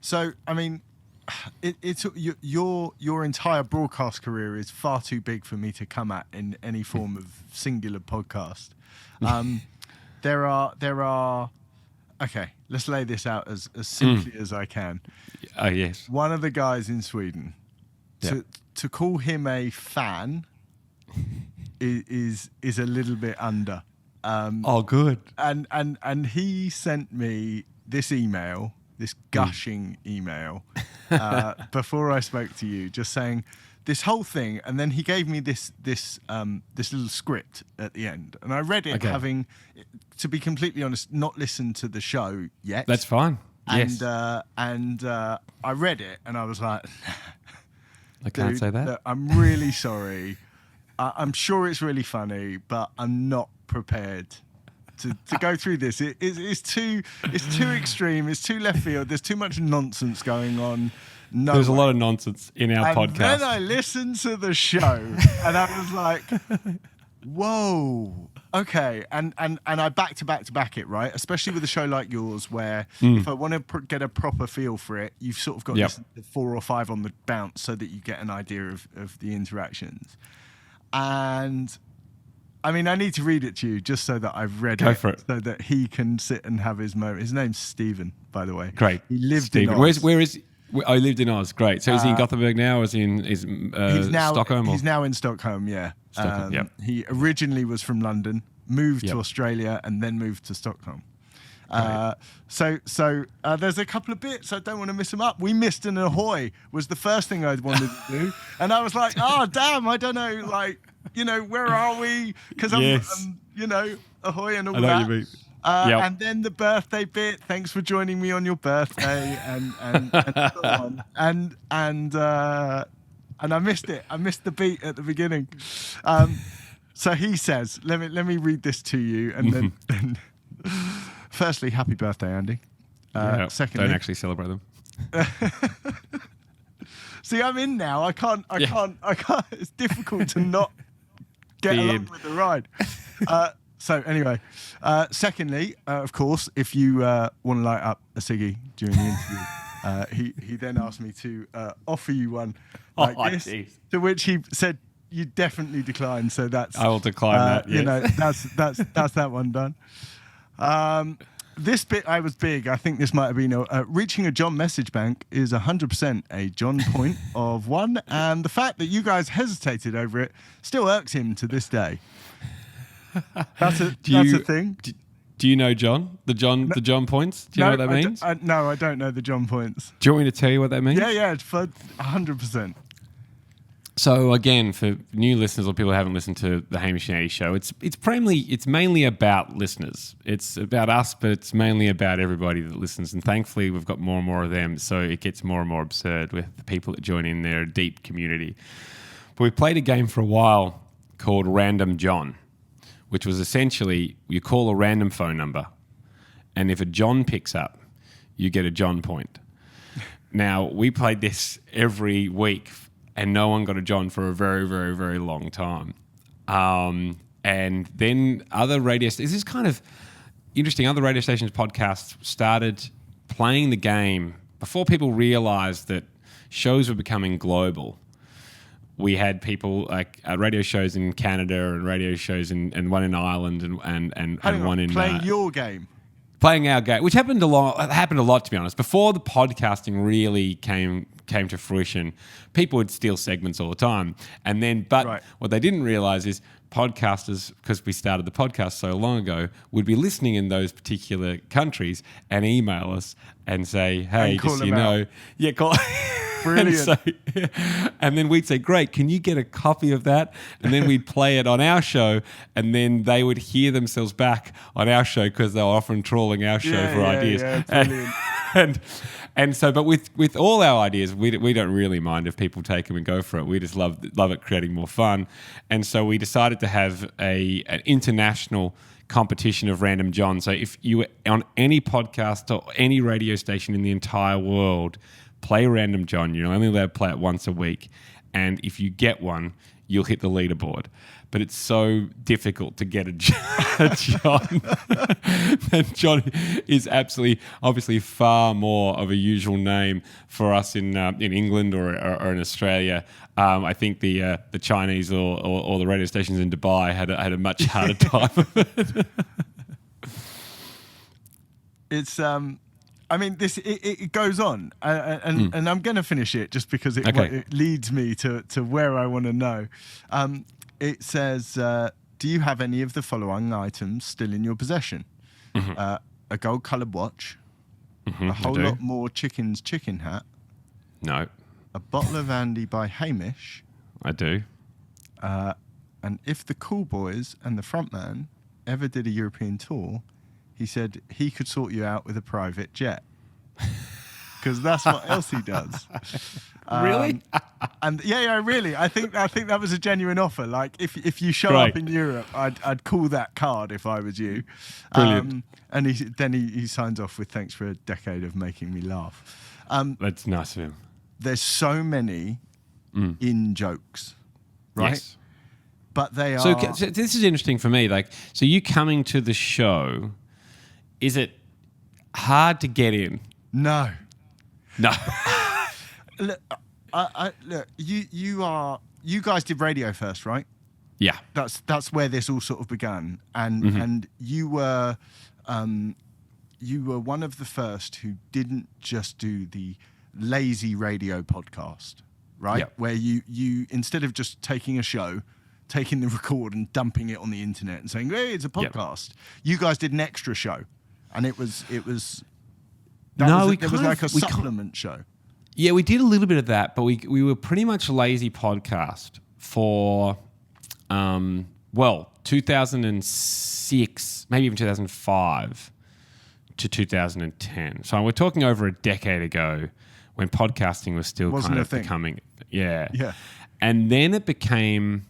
So I mean, it's your entire broadcast career is far too big for me to come at in any form of singular podcast. There are. Okay, let's lay this out as simply as I can. Yes. One of the guys in Sweden, to call him a fan is a little bit under. Good. And he sent me this email, this gushing email, before I spoke to you, just saying this whole thing, and then he gave me this little script at the end, and I read it, having, to be completely honest, not listened to the show yet. That's fine. And I read it, and I was like, I can't say that. Look, I'm really sorry. I'm sure it's really funny, but I'm not prepared to go through this. It's too extreme. It's too left field. There's too much nonsense going on. There's a lot of nonsense in our podcast. And then I listened to the show, and I was like, whoa, okay. And I back it, right? Especially with a show like yours, where if I want to get a proper feel for it, you've sort of got to listen to 4 or 5 on the bounce so that you get an idea of the interactions. And I mean, I need to read it to you just so that I've read it, so that he can sit and have his moment. His name's Stephen, by the way. Great. He lived in Oz. Where is? I lived in Oz. Great. So is he in Gothenburg now, or is he in Stockholm? He's now in Stockholm. Yeah. Stockholm. He originally was from London, moved to Australia, and then moved to Stockholm. So there's a couple of bits. I don't want to miss them up. We missed an ahoy was the first thing I wanted to do, and I was like, oh damn, I don't know, like, where are we? Because I'm, ahoy and all that. I know what you mean. And then the birthday bit. Thanks for joining me on your birthday, and so on. And I missed it. I missed the beat at the beginning. So he says, let me read this to you, and then firstly, happy birthday, Andy. Secondly, don't actually celebrate them. See, I'm in now. I can't. It's difficult to not get along with the ride. So anyway, secondly, of course, if you want to light up a ciggy during the interview, he then asked me to offer you one like this, geez. To which he said you definitely declined. So that's I will decline that. Yes. That's that one done. This bit I was big. I think this might have been reaching a John message bank is 100% a John point of 1, and the fact that you guys hesitated over it still irks him to this day. That's a thing. Do you know John? The John points? Do you know what that means? No, I don't know the John points. Do you want me to tell you what that means? Yeah, for 100%. So again, for new listeners or people who haven't listened to the Hamish Andy show, it's mainly about listeners. It's about us, but it's mainly about everybody that listens. And thankfully, we've got more and more of them, so it gets more and more absurd with the people that join in their deep community. But we played a game for a while called Random John, which was essentially you call a random phone number, and if a John picks up, you get a John point. Now, we played this every week, and no one got a John for a very, very, very long time. And then other radio stations, this is kind of interesting, other radio stations' podcasts started playing the game before people realised that shows were becoming global. We had people like radio shows in Canada and radio shows and one in Ireland and one in playing your game, playing our game, which happened a lot. To be honest, before the podcasting really came to fruition, people would steal segments all the time, and then what they didn't realise is podcasters, because we started the podcast so long ago, would be listening in those particular countries and email us and say, "Hey, just so you know, call." Brilliant. And then we'd say, great, can you get a copy of that? And then we'd play it on our show, and then they would hear themselves back on our show because they were often trawling our show for ideas. Yeah, and so, but with all our ideas, we don't really mind if people take them and go for it. We just love it creating more fun. And so we decided to have an international competition of Random John. So if you were on any podcast or any radio station in the entire world, play Random John. You're only allowed to play it once a week. And if you get one, you'll hit the leaderboard. But it's so difficult to get a John. And John is obviously far more of a usual name for us in England or in Australia. I think the Chinese or the radio stations in Dubai had a much harder time of it. It's it goes on, and I'm going to finish it just because it leads me to where I want to know. It says, do you have any of the following items still in your possession? A gold-coloured watch, a whole lot more Chicken's chicken hat. No. A bottle of Andy by Hamish. I do. And if the Cool Boys and the frontman ever did a European tour, he said he could sort you out with a private jet. Because that's what else he does. Really? And really. I think that was a genuine offer. Like if you show up in Europe, I'd call that card if I was you. Brilliant. And he signs off with thanks for a decade of making me laugh. That's nice of him. There's so many in jokes, right? Yes. But they are. So this is interesting for me. Like, so you coming to the show, is it hard to get in? No. Look, look. You guys did radio first, right? Yeah. That's where this all sort of began, and you were one of the first who didn't just do the lazy radio podcast, right? Yep. Where you instead of just taking a show, taking the record and dumping it on the internet and saying, "Hey, it's a podcast." Yep. You guys did an extra show, and it was like a supplement show. Yeah, we did a little bit of that, but we were pretty much a lazy podcast for 2006, maybe even 2005 to 2010. So we're talking over a decade ago when podcasting was still kind of becoming. Yeah. And then it kind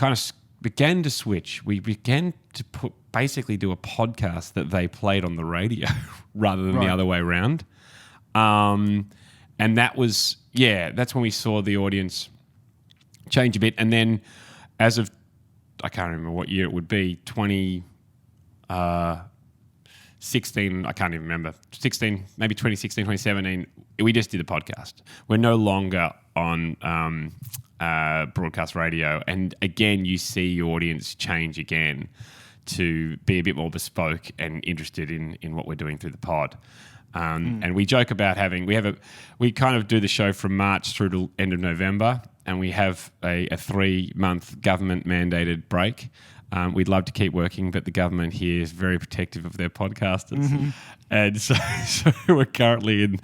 of began to switch. We began to basically do a podcast that they played on the radio rather than the other way around. And that was, that's when we saw the audience change a bit. And then as of, I can't remember what year it would be, 2016, I can't even remember, 16, maybe 2016, 2017, we just did a podcast. We're no longer on broadcast radio. And again, you see your audience change again to be a bit more bespoke and interested in what we're doing through the pod. And we joke about we kind of do the show from March through to end of November, and we have a 3-month government mandated break. We'd love to keep working, but the government here is very protective of their podcasters. And so we're currently in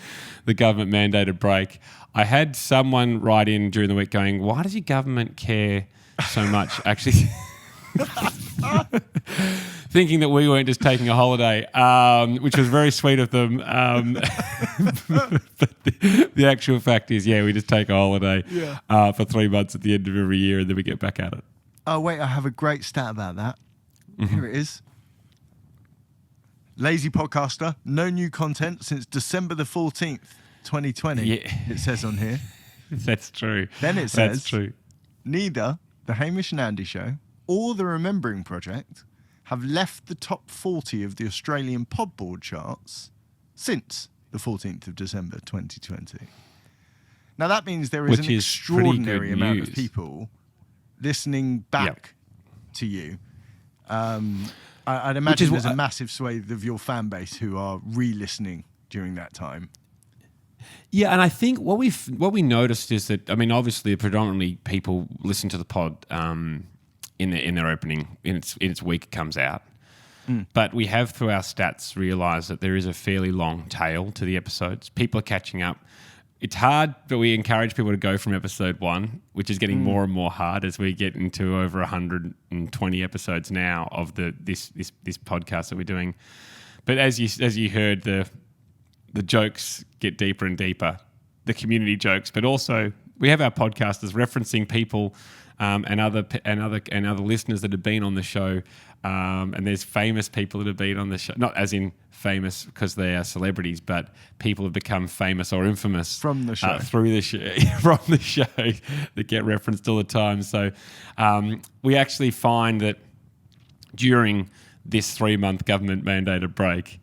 the government mandated break. I had someone write in during the week going, "Why does your government care so much?" Actually, thinking that we weren't just taking a holiday, which was very sweet of them. But the actual fact is, we just take a holiday for 3 months at the end of every year, and then we get back at it. Oh, wait, I have a great stat about that. Here it is. Lazy podcaster, no new content since December the 14th, 2020. It says on here. That's true. Then it says, that's true. Neither the Hamish and Andy Show or the Remembering Project have left the top 40 of the Australian Podboard charts since the 14th of December 2020. Now that means there is an extraordinary amount of people listening back to you. I'd imagine there's a massive swathe of your fan base who are re-listening during that time. Yeah, and I think what we noticed is that, I mean, obviously, predominantly people listen to the pod in their opening, in its week it comes out. But we have, through our stats, realised that there is a fairly long tail to the episodes. People are catching up. It's hard, but we encourage people to go from episode 1, which is getting more and more hard as we get into over 120 episodes now of this podcast that we're doing. But as you heard, the jokes get deeper and deeper, the community jokes, but also we have our podcasters referencing people and other listeners that have been on the show. And there's famous people that have been on the show, not as in famous because they are celebrities, but people have become famous or infamous from the show, through the show, from the show that get referenced all the time. So we actually find that during this 3-month government mandated break,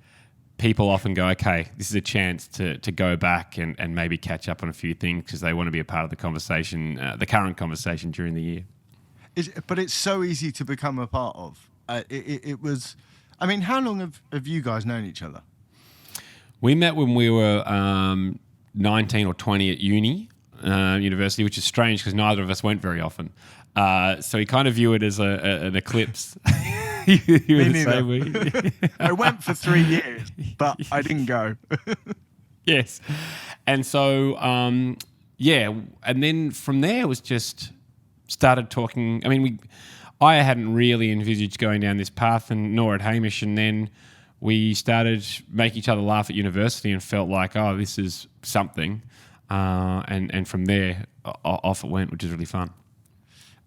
people often go, okay, this is a chance to go back and maybe catch up on a few things because they want to be a part of the conversation, the current conversation during the year. But it's so easy to become a part of. It was, I mean, how long have you guys known each other? We met when we were 19 or 20 at university, which is strange because neither of us went very often. So we kind of view it as an eclipse. Me neither. I went for 3 years, but I didn't go. Yes. And so, and then from there it was just started talking. I mean, I hadn't really envisaged going down this path, and nor had Hamish. And then we started making each other laugh at university and felt like, oh, this is something. And from there, off it went, which is really fun.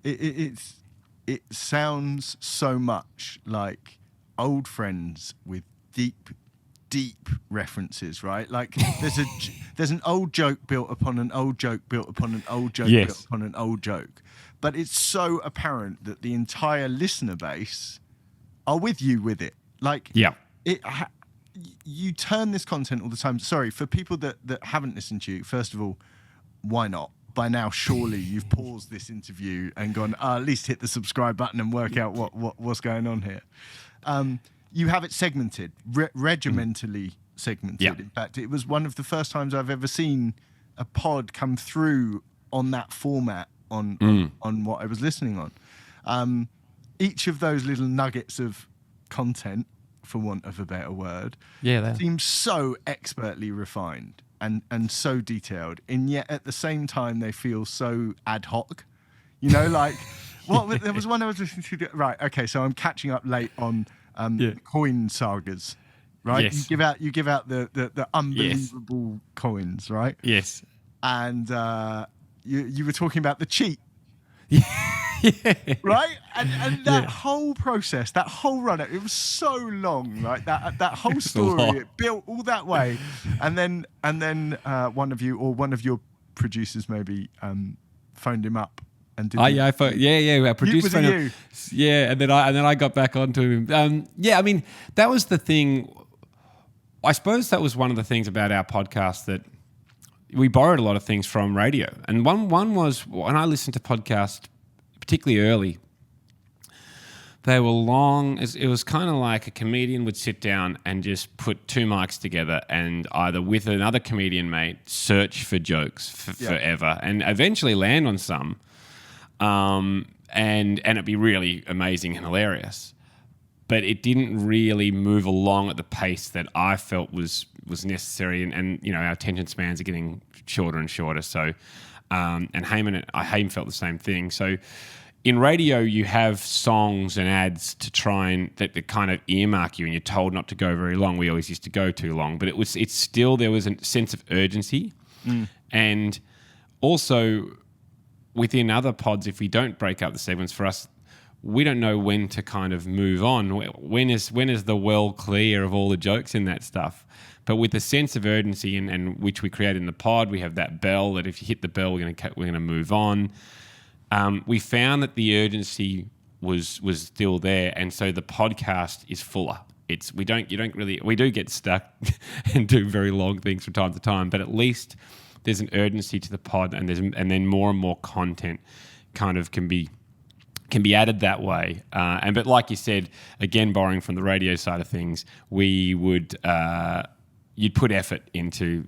It sounds so much like old friends with deep references, right? Like there's an old joke built upon an old joke built upon an old joke built upon an old joke. But it's so apparent that the entire listener base are with you with it. Like, you turn this content all the time. Sorry, for people that haven't listened to you, first of all, why not? By now, surely you've paused this interview and gone, at least hit the subscribe button and work out what's going on here. You have it segmented, regimentally segmented. Yep. In fact, it was one of the first times I've ever seen a pod come through on that format on what I was listening on. Each of those little nuggets of content, for want of a better word, seems so expertly refined and so detailed, and yet at the same time they feel so ad hoc. You know, like there was one I was listening to. Right, okay, so I'm catching up late on coin sagas. Right, yes. you give out the unbelievable coins, right? Yes, and you were talking about the cheat. Right? And that whole process, that whole run, it was so long, right? That whole story, it built all that way. And then one of your producers maybe phoned him up and did our producer phoned him. Yeah, and then I got back onto him. I mean, that was the thing. I suppose that was one of the things about our podcast that we borrowed a lot of things from radio. And one was when I listened to podcasts, particularly early, they were long. It was kind of like a comedian would sit down and just put two mics together and either with another comedian mate search for jokes forever and eventually land on some, and it'd be really amazing and hilarious. But it didn't really move along at the pace that I felt was necessary, and you know, our attention spans are getting shorter and shorter. So, and Haim felt the same thing. So, in radio, you have songs and ads to try and that kind of earmark you, and you're told not to go very long. We always used to go too long, but it's still there was a sense of urgency, and also within other pods, if we don't break up the segments for us. We don't know when to kind of move on. When is the well clear of all the jokes in that stuff? But with the sense of urgency and which we create in the pod, we have that bell that if you hit the bell, we're going to move on. We found that the urgency was still there, and so the podcast is fuller. We do get stuck and do very long things from time to time, but at least there's an urgency to the pod, and then more and more content kind of can be added that way. But like you said, again, borrowing from the radio side of things, we would you'd put effort into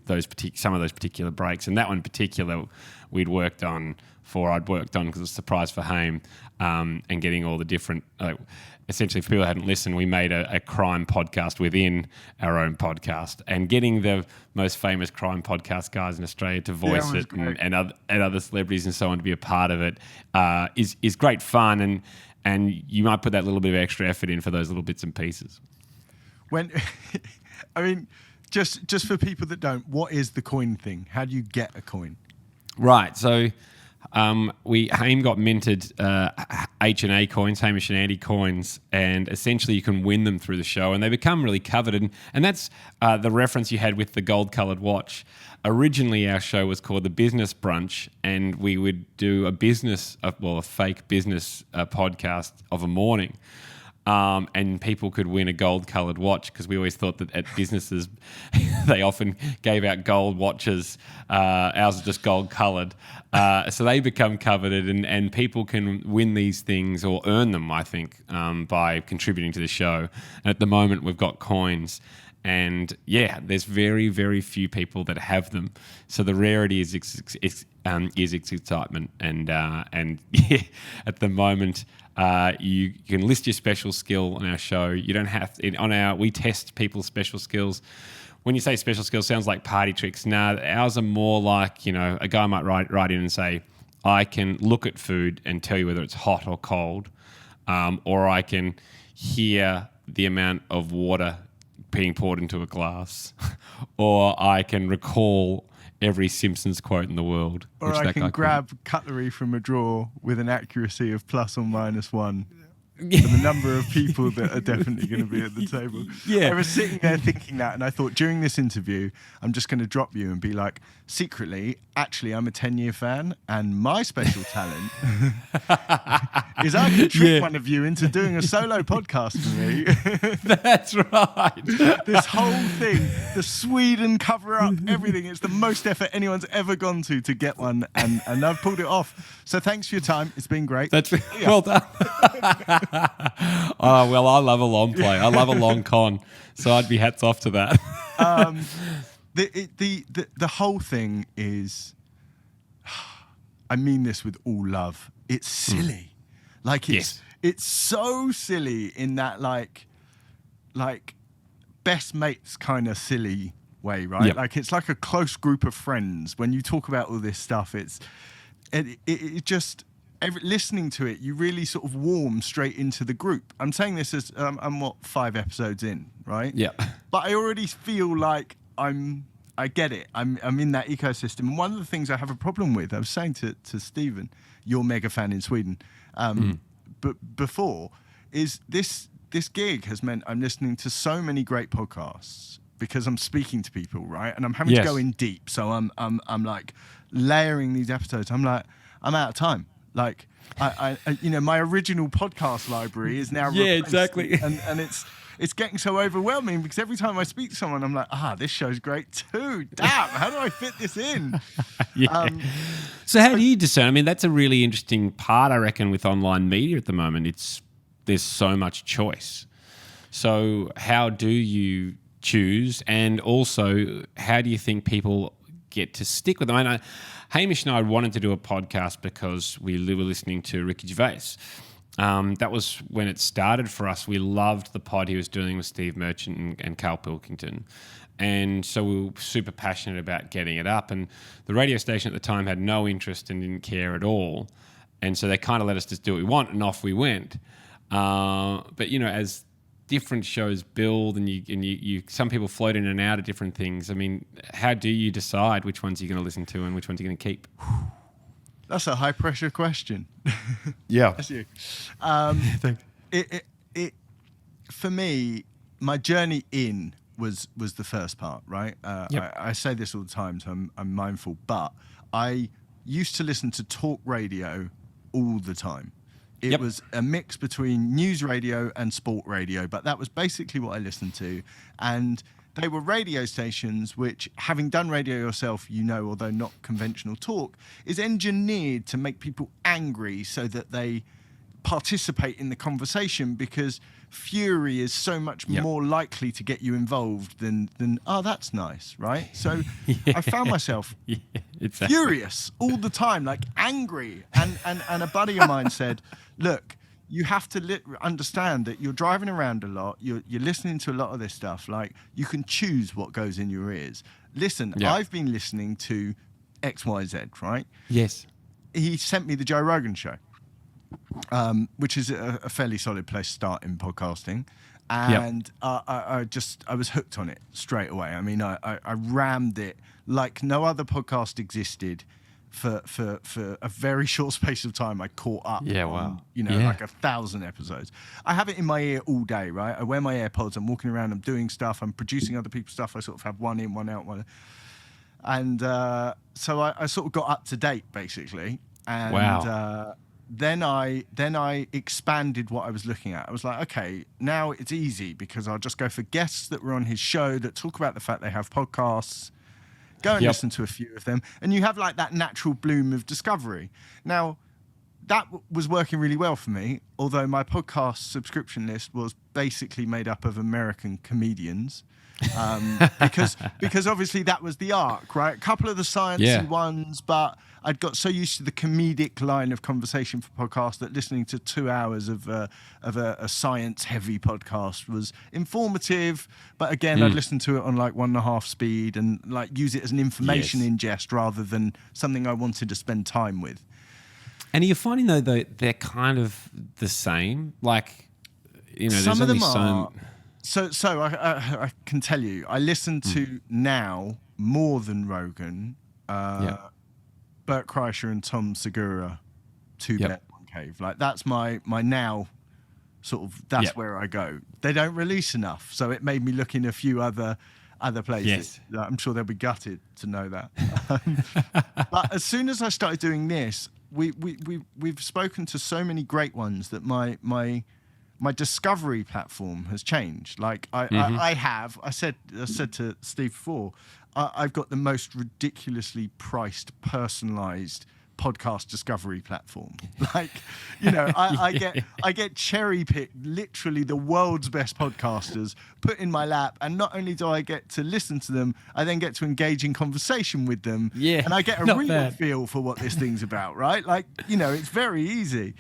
some of those particular breaks, and that one in particular I'd worked on because it was a surprise for Haim, and getting all the different. Essentially, if people hadn't listened, we made a crime podcast within our own podcast, and getting the most famous crime podcast guys in Australia to voice it, and other celebrities and so on to be a part of it is great fun, and you might put that little bit of extra effort in for those little bits and pieces. I mean, just for people that don't, what is the coin thing? How do you get a coin? Right, so Haim got minted H&A coins, Hamish and Andy coins, and essentially you can win them through the show, and they become really coveted. And that's the reference you had with the gold-coloured watch. Originally, our show was called The Business Brunch, and we would do a fake business podcast of a morning. And people could win a gold-coloured watch because we always thought that at businesses they often gave out gold watches. Ours is just gold-coloured. So they become coveted, and people can win these things or earn them, I think, by contributing to the show. And at the moment, we've got coins. And yeah, there's very, very few people that have them. So the rarity is excitement. And yeah, at the moment, you can list your special skill on our show. You don't have to, we test people's special skills. When you say special skills, sounds like party tricks. Nah, ours are more like, a guy might write in and say, I can look at food and tell you whether it's hot or cold, or I can hear the amount of water being poured into a glass, or I can recall every Simpsons quote in the world. Or I can grab cutlery from a drawer with an accuracy of plus or minus one. For the number of people that are definitely going to be at the table. Yeah. I was sitting there thinking that, and I thought during this interview, I'm just going to drop you and be like, secretly, actually, I'm a 10-year fan, and my special talent is I can trick one of you into doing a solo podcast for me. That's right. This whole thing, the Sweden cover-up, everything, it's the most effort anyone's ever gone to get one, and I've pulled it off. So thanks for your time. It's been great. That's well done. Oh, well, I love a long play. I love a long con. So I'd be hats off to that. The whole thing is, I mean this with all love, it's silly. Like it's so silly in that like best mates kind of silly way, right? Yep. Like it's like a close group of friends. When you talk about all this stuff, it just... listening to it, you really sort of warm straight into the group. I'm saying this as I'm 5 episodes in, right? Yeah. But I already feel like I get it. I'm in that ecosystem. And one of the things I have a problem with, I was saying to Stephen, your mega fan in Sweden, but before, is this gig has meant I'm listening to so many great podcasts because I'm speaking to people, right? And I'm having to go in deep. So I'm like layering these episodes. I'm like, I'm out of time. Like, I my original podcast library is now replaced, exactly, and it's getting so overwhelming because every time I speak to someone, I'm like, this show's great too. Damn, how do I fit this in? So how do you discern? I mean, that's a really interesting part, I reckon, with online media at the moment. There's so much choice. So how do you choose, and also how do you think people get to stick with them? I know Hamish and I wanted to do a podcast because we were listening to Ricky Gervais. That was when it started for us. We loved the pod he was doing with Steve Merchant and Carl Pilkington. And so we were super passionate about getting it up. And the radio station at the time had no interest and didn't care at all. And so they kind of let us just do what we want, and off we went. But, as different shows build and you some people float in and out of different things. I mean, how do you decide which ones you're going to listen to and which ones you're going to keep? That's a high pressure question. Yeah. That's you. For me, my journey in was the first part, right? I say this all the time, so I'm mindful, but I used to listen to talk radio all the time. It was a mix between news radio and sport radio, but that was basically what I listened to. And they were radio stations which, having done radio yourself, although not conventional talk, is engineered to make people angry so that they participate in the conversation, because fury is so much more likely to get you involved than that's nice, right? So I found myself furious all the time, like angry. And a buddy of mine said, look, you have to understand that you're driving around a lot, you're listening to a lot of this stuff, like you can choose what goes in your ears. Listen, I've been listening to XYZ, right? Yes. He sent me the Joe Rogan show, which is a fairly solid place to start in podcasting. And I was hooked on it straight away. I mean, I rammed it like no other podcast existed for a very short space of time, I caught up. Yeah, on, wow. Like 1,000 episodes. I have it in my ear all day, right? I wear my AirPods. I'm walking around. I'm doing stuff. I'm producing other people's stuff. I sort of have one in, one out, one. And so I sort of got up to date, basically. And Wow. then I expanded what I was looking at. I was like, okay, now it's easy because I'll just go for guests that were on his show that talk about the fact they have podcasts. Go and listen to a few of them, and you have like that natural bloom of discovery. Now, that was working really well for me, although my podcast subscription list was basically made up of American comedians. Because obviously that was the arc, right? A couple of the sciencey ones, but I'd got so used to the comedic line of conversation for podcasts that listening to 2 hours of a science-heavy podcast was informative. But again, I'd listen to it on like 1.5 speed and like use it as an information ingest rather than something I wanted to spend time with. And are you finding though that they're kind of the same? Like, Some of there's them only are. So I can tell you, I listen to now more than Rogan, Bert Kreischer and Tom Segura, Two Bed, One Cave. Like that's my now sort of, that's where I go. They don't release enough, so it made me look in a few other places. I'm sure they'll be gutted to know that. But as soon as I started doing this, we've spoken to so many great ones that my discovery platform has changed. Like I said to Steve before, I've got the most ridiculously priced, personalized podcast discovery platform. Like, I get cherry picked literally the world's best podcasters put in my lap, and not only do I get to listen to them, I then get to engage in conversation with them. Yeah, and I get a real feel for what this thing's about, right? Like, it's very easy.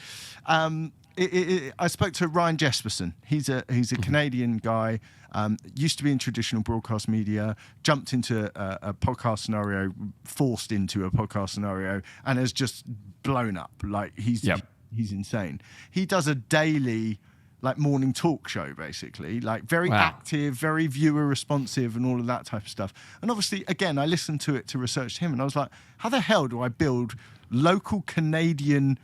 I spoke to Ryan Jesperson. He's a Canadian guy. Used to be in traditional broadcast media, jumped into a podcast scenario, forced into a podcast scenario, and has just blown up. Like he's insane. He does a daily like morning talk show, basically, like very active, very viewer responsive, and all of that type of stuff. And obviously, again, I listened to it to research him, and I was like, how the hell do I build local Canadian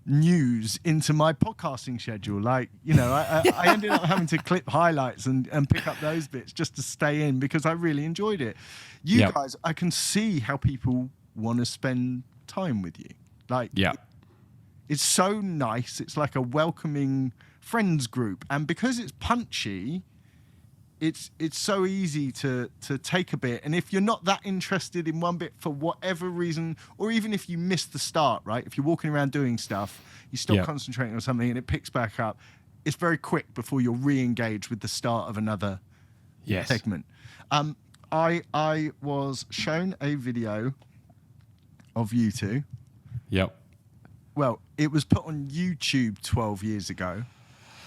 news into my podcasting schedule? Like, I ended up having to clip highlights and pick up those bits just to stay in because I really enjoyed it. You guys, I can see how people want to spend time with you. Like, it's so nice. It's like a welcoming friends group, and because it's punchy, it's so easy to take a bit. And if you're not that interested in one bit for whatever reason, or even if you miss the start, right? If you're walking around doing stuff, you stop concentrating on something and it picks back up, it's very quick before you're re-engaged with the start of another segment. I was shown a video of you two. Yep. Well, it was put on YouTube 12 years ago,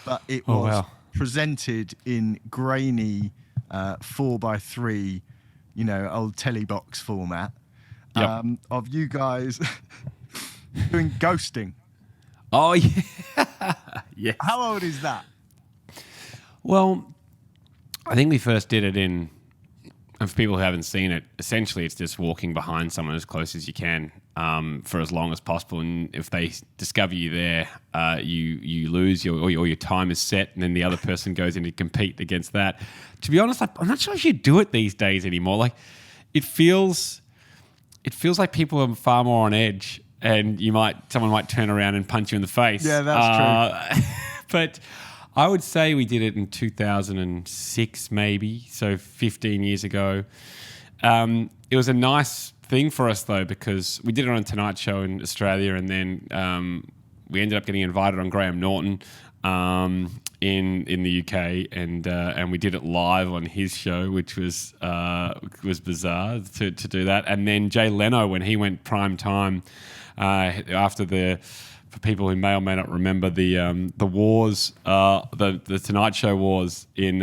but it was presented in grainy 4:3, old telly box format of you guys doing ghosting. Oh, yeah. Yes. How old is that? Well, I think we first did it in, and for people who haven't seen it, essentially it's just walking behind someone as close as you can for as long as possible. And if they discover you there, you lose, or your time is set, and then the other person goes in to compete against that. To be honest, I'm not sure if you do it these days anymore. Like, it feels like people are far more on edge, and someone might turn around and punch you in the face. Yeah, that's true. But I would say we did it in 2006, maybe, so 15 years ago. It was a nice thing for us, though, because we did it on a Tonight Show in Australia, and then we ended up getting invited on Graham Norton in the UK, and we did it live on his show, which was bizarre to do that. And then Jay Leno, when he went prime time after for people who may or may not remember the wars, the Tonight Show wars in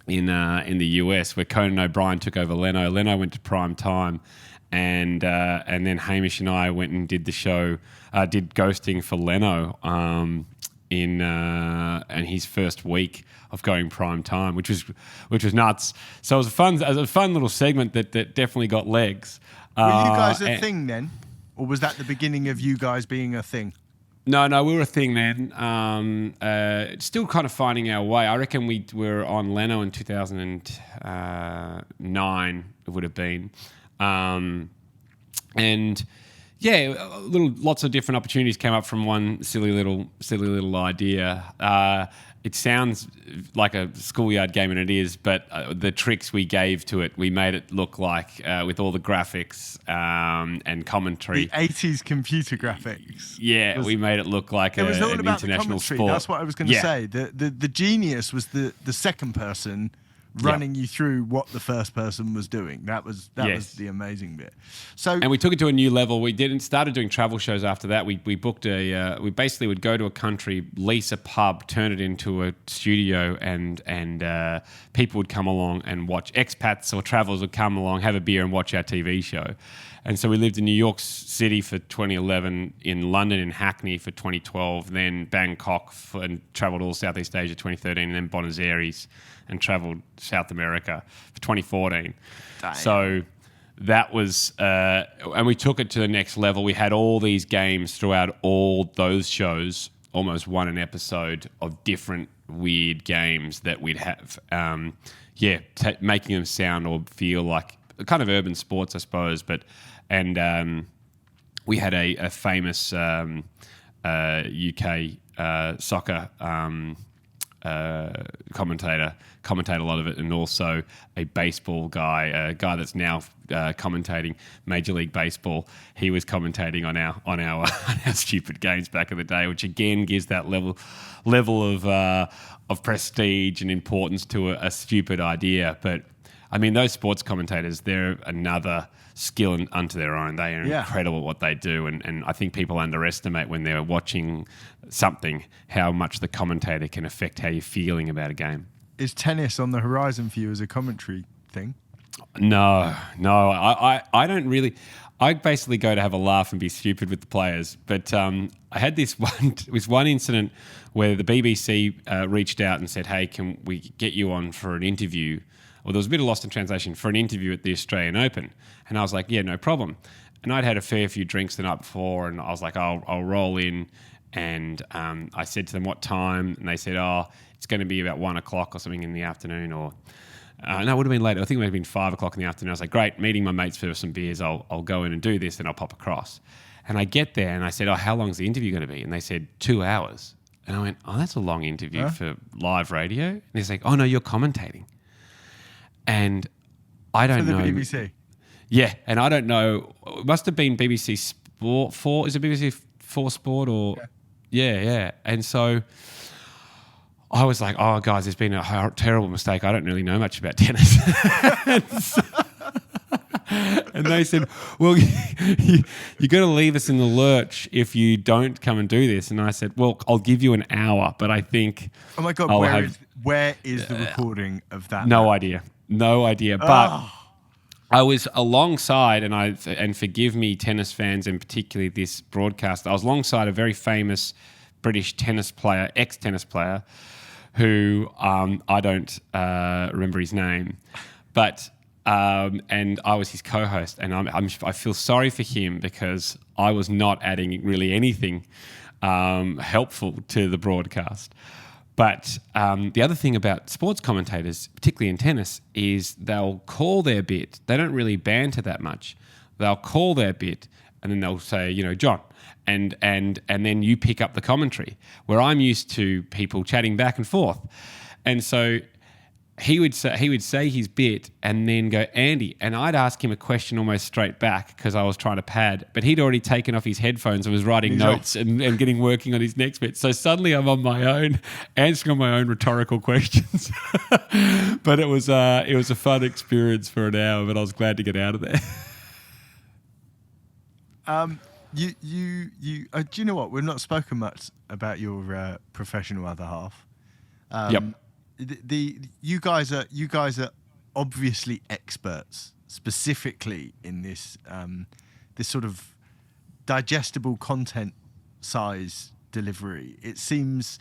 the US, where Conan O'Brien took over Leno. Leno went to prime time, and then Hamish and I went and did the show, did ghosting for Leno, in and his first week of going prime time, which was nuts. So it was a fun little segment that definitely got legs. Were you guys a thing then, or was that the beginning of you guys being a thing? No, we were a thing then. Still kind of finding our way. I reckon we were on Leno in 2009. It would have been, and yeah, lots of different opportunities came up from one silly little idea. It sounds like a schoolyard game, and it is, but the tricks we gave to it, we made it look like, with all the graphics and commentary. The 80s computer graphics. Yeah, we made it look like an international sport. That's what I was going to say. The genius was the second person running you through what the first person was doing. That was the amazing bit. And we took it to a new level. We started doing travel shows after that. We booked we basically would go to a country, lease a pub, turn it into a studio, and people would come along and watch. Expats or travellers would come along, have a beer, and watch our TV show. And so we lived in New York City for 2011, in London and Hackney for 2012, then Bangkok, and travelled all Southeast Asia 2013, and then Buenos Aires, and travelled South America for 2014. Damn. So that was, and we took it to the next level. We had all these games throughout all those shows, almost one an episode of different weird games that we'd have. Making them sound or feel like kind of urban sports, I suppose. And we had a famous UK soccer commentate a lot of it, and also a baseball guy, a guy that's now commentating Major League Baseball. He was commentating on our stupid games back in the day, which again gives that level of prestige and importance to a stupid idea. But I mean, those sports commentators, they're another skill unto their own. They are incredible at what they do, and I think people underestimate when they're watching something how much the commentator can affect how you're feeling about a game. Is tennis on the horizon for you as a commentary thing? No, I don't really. I basically go to have a laugh and be stupid with the players. But I had this one incident where the BBC reached out and said, "Hey, can we get you on for an interview?" Well, there was a bit of lost in translation, for an interview at the Australian Open. And I was like, yeah, no problem. And I'd had a fair few drinks the night before, and I was like, I'll roll in. And I said to them, what time? And they said, it's going to be about 1 o'clock or something in the afternoon. Or no, it would have been later. I think it would have been 5 o'clock in the afternoon. I was like, great, meeting my mates for some beers. I'll go in and do this, and I'll pop across. And I get there, and I said, how long is the interview going to be? And they said, 2 hours. And I went, that's a long interview for live radio. And he's like, no, you're commentating. And I don't know. For the BBC? Yeah, and I don't know. It must have been BBC Sport 4. Is it BBC 4 Sport or? Yeah. And so I was like, guys, there's been a terrible mistake. I don't really know much about tennis. And they said, well, you're going to leave us in the lurch if you don't come and do this. And I said, well, I'll give you an hour, but I think... Oh, my God, where is the recording of that? No idea. But I was alongside, and forgive me, tennis fans, and particularly this broadcast, I was alongside a very famous British tennis player, ex-tennis player, who I don't remember his name, but... and I was his co-host, and I feel sorry for him because I was not adding really anything helpful to the broadcast. But the other thing about sports commentators, particularly in tennis, is they'll call their bit. They don't really banter that much. They'll call their bit, and then they'll say, John, and then you pick up the commentary, where I'm used to people chatting back and forth. And so he would say his bit and then go, Andy, and I'd ask him a question almost straight back because I was trying to pad, but he'd already taken off his headphones and was writing notes and working on his next bit. So suddenly I'm on my own, answering my own rhetorical questions. But it was a fun experience for an hour, but I was glad to get out of there. Do you know what? We've not spoken much about your professional other half. Yep. You guys are obviously experts, specifically in this this sort of digestible content size delivery. It seems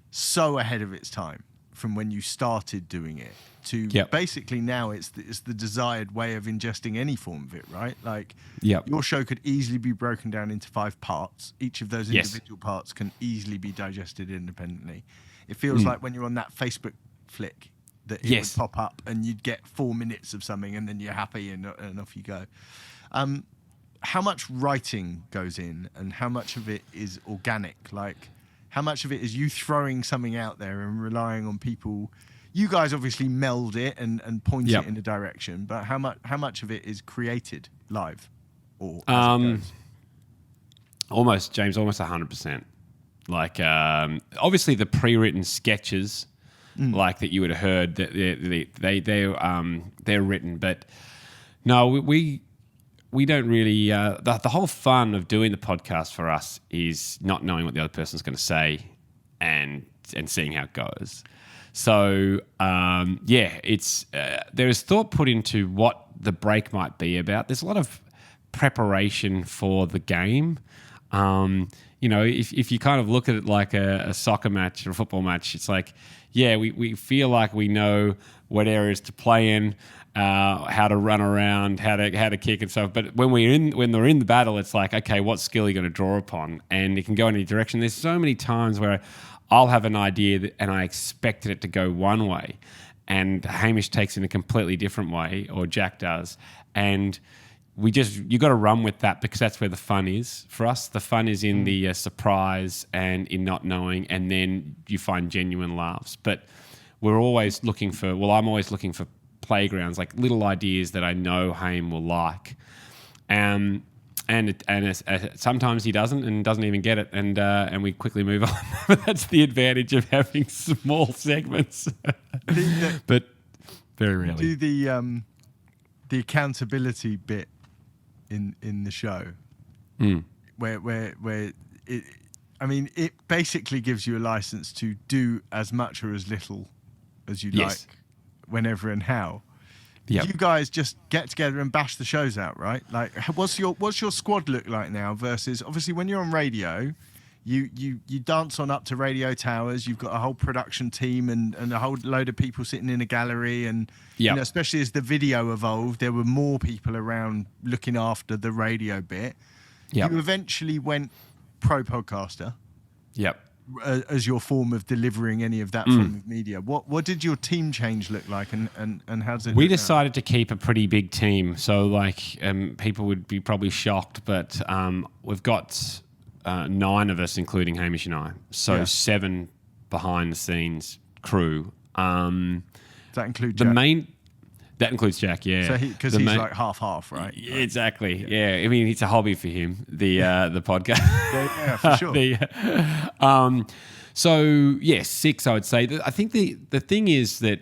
so ahead of its time from when you started doing it to basically now it's the desired way of ingesting any form of it, right? Like your show could easily be broken down into 5 parts. Each of those individual parts can easily be digested independently. It feels like when you're on that Facebook flick that it would pop up and you'd get 4 minutes of something and then you're happy and off you go. How much writing goes in and how much of it is organic? Like, how much of it is you throwing something out there and relying on people? You guys obviously meld it and point it in a direction, but how much of it is created live? Or as it goes? Almost 100%. Like, obviously the pre-written sketches, like that you would have heard, that they're written, but no, we don't really. The whole fun of doing the podcast for us is not knowing what the other person's going to say and seeing how it goes. So it's there is thought put into what the break might be about. There's a lot of preparation for the game. If you kind of look at it like a soccer match or a football match, it's like, we feel like we know what areas to play in, how to run around, how to kick and stuff. But when they're in the battle, it's like, okay, what skill are you going to draw upon? And it can go in any direction. There's so many times where I'll have an idea and I expected it to go one way, and Hamish takes it in a completely different way, or Jack does, and you got to run with that because that's where the fun is for us. The fun is in the surprise and in not knowing, and then you find genuine laughs. But we're always looking for. Well, I'm always looking for playgrounds, like little ideas that I know Haim will like, and sometimes he doesn't and doesn't even get it, and we quickly move on. But that's the advantage of having small segments. But very rarely. Do the accountability bit in the show, where it, I mean, it basically gives you a license to do as much or as little as you like, whenever and how. Yep. You guys just get together and bash the shows out, right? Like, what's your squad look like now versus obviously when you're on radio, you dance on up to radio towers. You've got a whole production team and a whole load of people sitting in a gallery, and especially as the video evolved, there were more people around looking after the radio bit. Yep. You eventually went pro podcaster. Yep. As your form of delivering any of that form of media. What did your team change look like, and how does it? We decided to keep a pretty big team, so like people would be probably shocked, but we've got 9 of us, including Hamish and I, so 7 behind the scenes crew. Does that include Jack? That includes Jack, yeah. So because he's like half, right? Exactly, yeah. I mean, it's a hobby for him, the podcast. Yeah, for sure. So, yes, 6, I would say. I think the thing is that,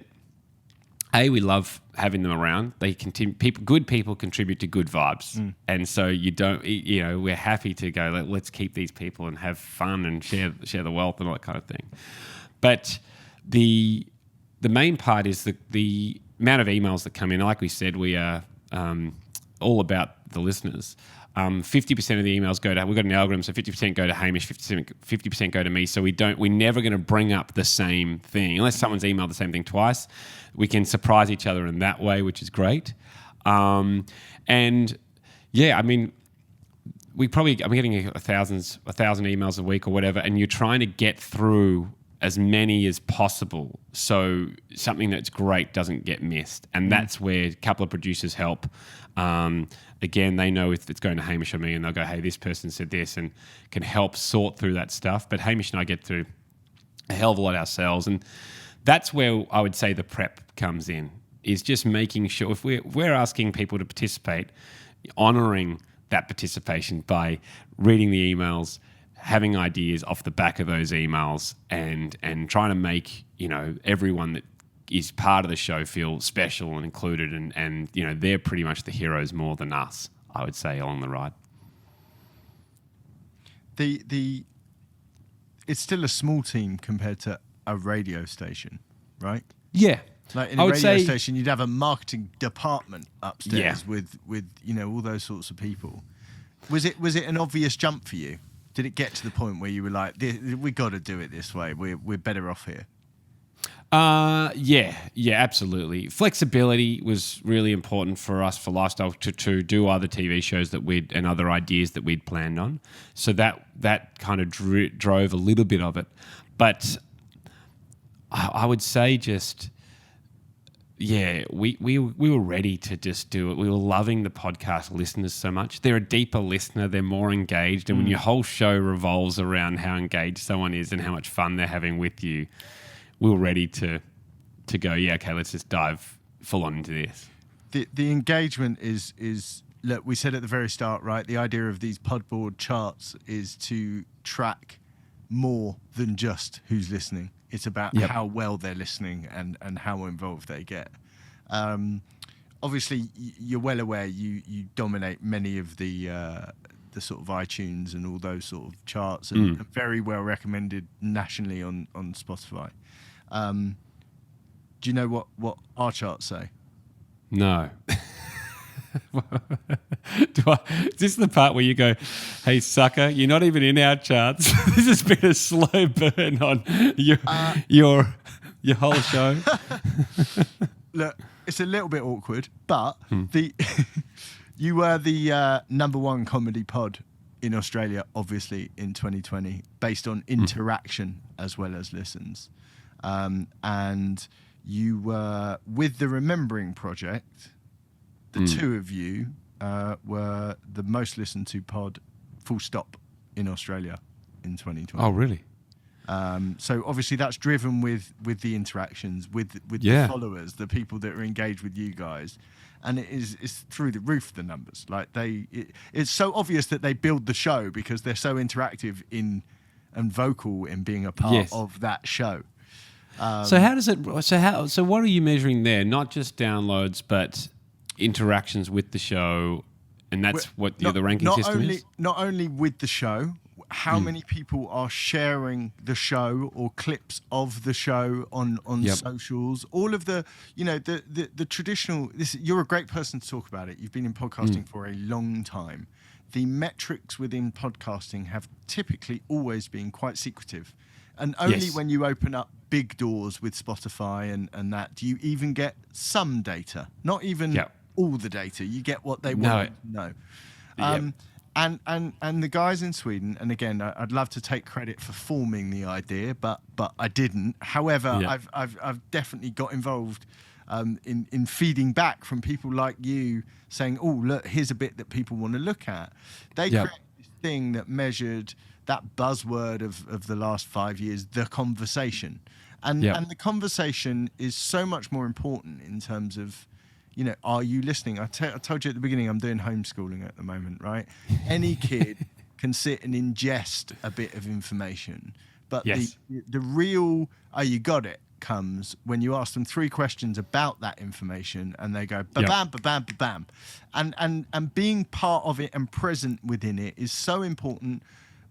we love having them around. They good people contribute to good vibes. And so we're happy to go, let's keep these people and have fun and share the wealth and all that kind of thing. But the main part is the amount of emails that come in. Like we said, we are all about the listeners. 50% of the emails go to, we've got an algorithm, so 50% go to Hamish, 50% go to me. So we're never going to bring up the same thing. Unless someone's emailed the same thing twice, we can surprise each other in that way, which is great. I'm getting 1,000 emails a week or whatever, and you're trying to get through as many as possible so something that's great doesn't get missed. And that's where a couple of producers help. Again, they know if it's going to Hamish or me, and they'll go, hey, this person said this, and can help sort through that stuff. But Hamish and I get through a hell of a lot ourselves. And that's where I would say the prep comes in, is just making sure if we're asking people to participate, honouring that participation by reading the emails, having ideas off the back of those emails, and trying to make everyone that is part of the show feel special and included, and they're pretty much the heroes more than us, I would say, along the ride. It's still a small team compared to a radio station, right? Yeah. Like in a radio station, you'd have a marketing department upstairs with all those sorts of people. Was it an obvious jump for you? Did it get to the point where you were like, we got to do it this way? We're better off here. Yeah, absolutely. Flexibility was really important for us for Lifestyle to do other TV shows and other ideas that we'd planned on. So that kind of drove a little bit of it. But I would say just, we were ready to just do it. We were loving the podcast listeners so much. They're a deeper listener. They're more engaged. And when your whole show revolves around how engaged someone is and how much fun they're having with you, we were ready to go, okay, let's just dive full on into this. The engagement is look, we said at the very start, right? The idea of these Podboard charts is to track more than just who's listening. It's about how well they're listening and how involved they get. Obviously, you're well aware you dominate many of the sort of iTunes and all those sort of charts, and are very well recommended nationally on Spotify. Do you know what our charts say? No. Is this the part where you go, hey, sucker, you're not even in our charts? This has been a slow burn on your whole show. Look, it's a little bit awkward, but you were the number one comedy pod in Australia, obviously, in 2020, based on interaction as well as listens. And you were with the Remembering Project. The two of you were the most listened to pod, full stop, in Australia in 2020. Oh, really? So obviously that's driven with the interactions, with the followers, the people that are engaged with you guys. And it's through the roof, the numbers. Like it's so obvious that they build the show because they're so interactive and vocal in being a part of that show. So how does it? So what are you measuring there? Not just downloads, but interactions with the show, and that's what the ranking system is. Not only with the show, how many people are sharing the show or clips of the show on socials? All of the the traditional. You're a great person to talk about it. You've been in podcasting for a long time. The metrics within podcasting have typically always been quite secretive. And only when you open up big doors with Spotify and that, do you even get some data. Not even all the data. You get what they want to know. And the guys in Sweden, and again, I'd love to take credit for forming the idea, but I didn't. However, I've definitely got involved in feeding back from people like you saying, oh, look, here's a bit that people want to look at. They created this thing that measured that buzzword of the last 5 years, the conversation. And the conversation is so much more important in terms of, are you listening? I told you at the beginning, I'm doing homeschooling at the moment, right? Any kid can sit and ingest a bit of information. But the real, you got it, comes when you ask them 3 questions about that information and they go ba-bam, ba-bam, ba-bam. And being part of it and present within it is so important.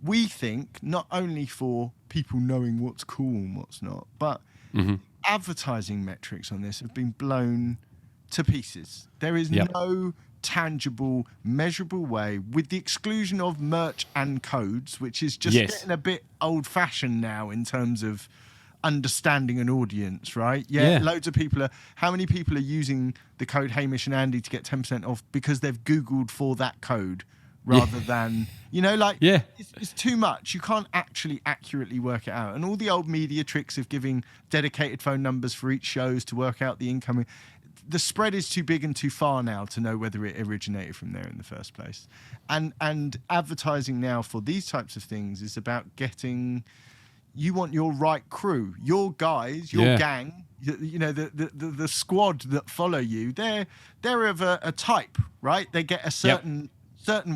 We think not only for people knowing what's cool and what's not, but advertising metrics on this have been blown to pieces. There is no tangible, measurable way, with the exclusion of merch and codes, which is just getting a bit old-fashioned now in terms of understanding an audience, right? Loads of people are. How many people are using the code Hamish and Andy to get 10% off because they've Googled for that code? Rather than, it's too much. You can't actually accurately work it out. And all the old media tricks of giving dedicated phone numbers for each shows to work out the incoming, the spread is too big and too far now to know whether it originated from there in the first place. And advertising now for these types of things is about getting, you want your right crew, your guys, your gang, the squad that follow you. They're of a type, right? They get a certain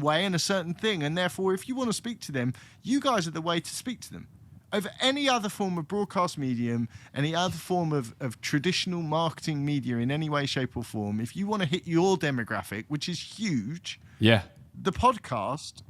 way and a certain thing, and therefore if you want to speak to them, you guys are the way to speak to them. Over any other form of broadcast medium, any other form of traditional marketing media in any way, shape or form, if you want to hit your demographic, which is huge, the podcast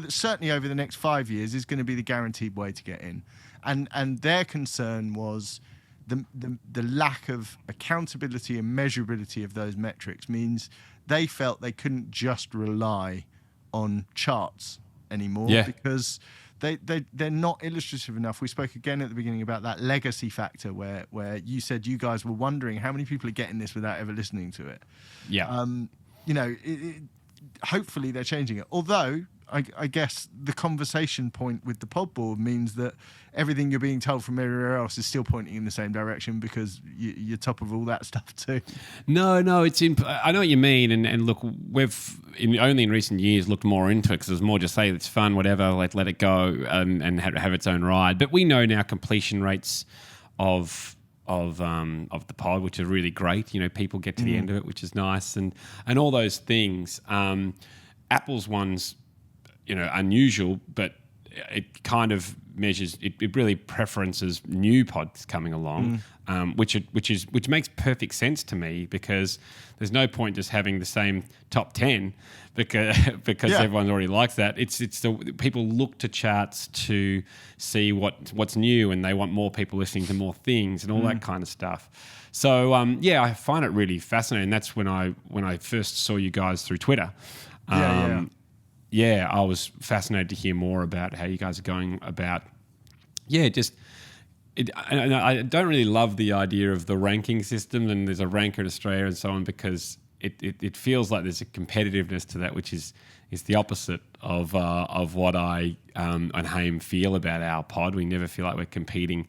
certainly over the next 5 years is going to be the guaranteed way to get in. And their concern was the lack of accountability and measurability of those metrics means they felt they couldn't just rely on charts anymore because they're not illustrative enough. We spoke again at the beginning about that legacy factor where you said you guys were wondering how many people are getting this without ever listening to it. Yeah. Hopefully they're changing it. Although I guess the conversation point with the Podboard means that everything you're being told from everywhere else is still pointing in the same direction because you're top of all that stuff too. No, I know what you mean, and look, we've only in recent years looked more into it because it's more just say it's fun, whatever, let it go and have its own ride. But we know now completion rates of the pod, which are really great. People get to the end of it, which is nice, and all those things. Apple's one's unusual, but it kind of measures. It really preferences new pods coming along, which makes perfect sense to me because there's no point just having the same top 10 because everyone already likes that. It's people look to charts to see what's new, and they want more people listening to more things and all that kind of stuff. So I find it really fascinating. That's when I first saw you guys through Twitter. I was fascinated to hear more about how you guys are going about. I don't really love the idea of the ranking system, and there's a ranker in Australia and so on, because it feels like there's a competitiveness to that, which is the opposite of what I and Haim feel about our pod. We never feel like we're competing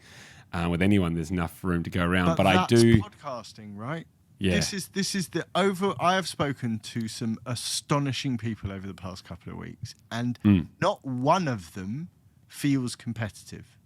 with anyone. There's enough room to go around. But I do podcasting, right? Yeah. This is I have spoken to some astonishing people over the past couple of weeks, and not one of them feels competitive.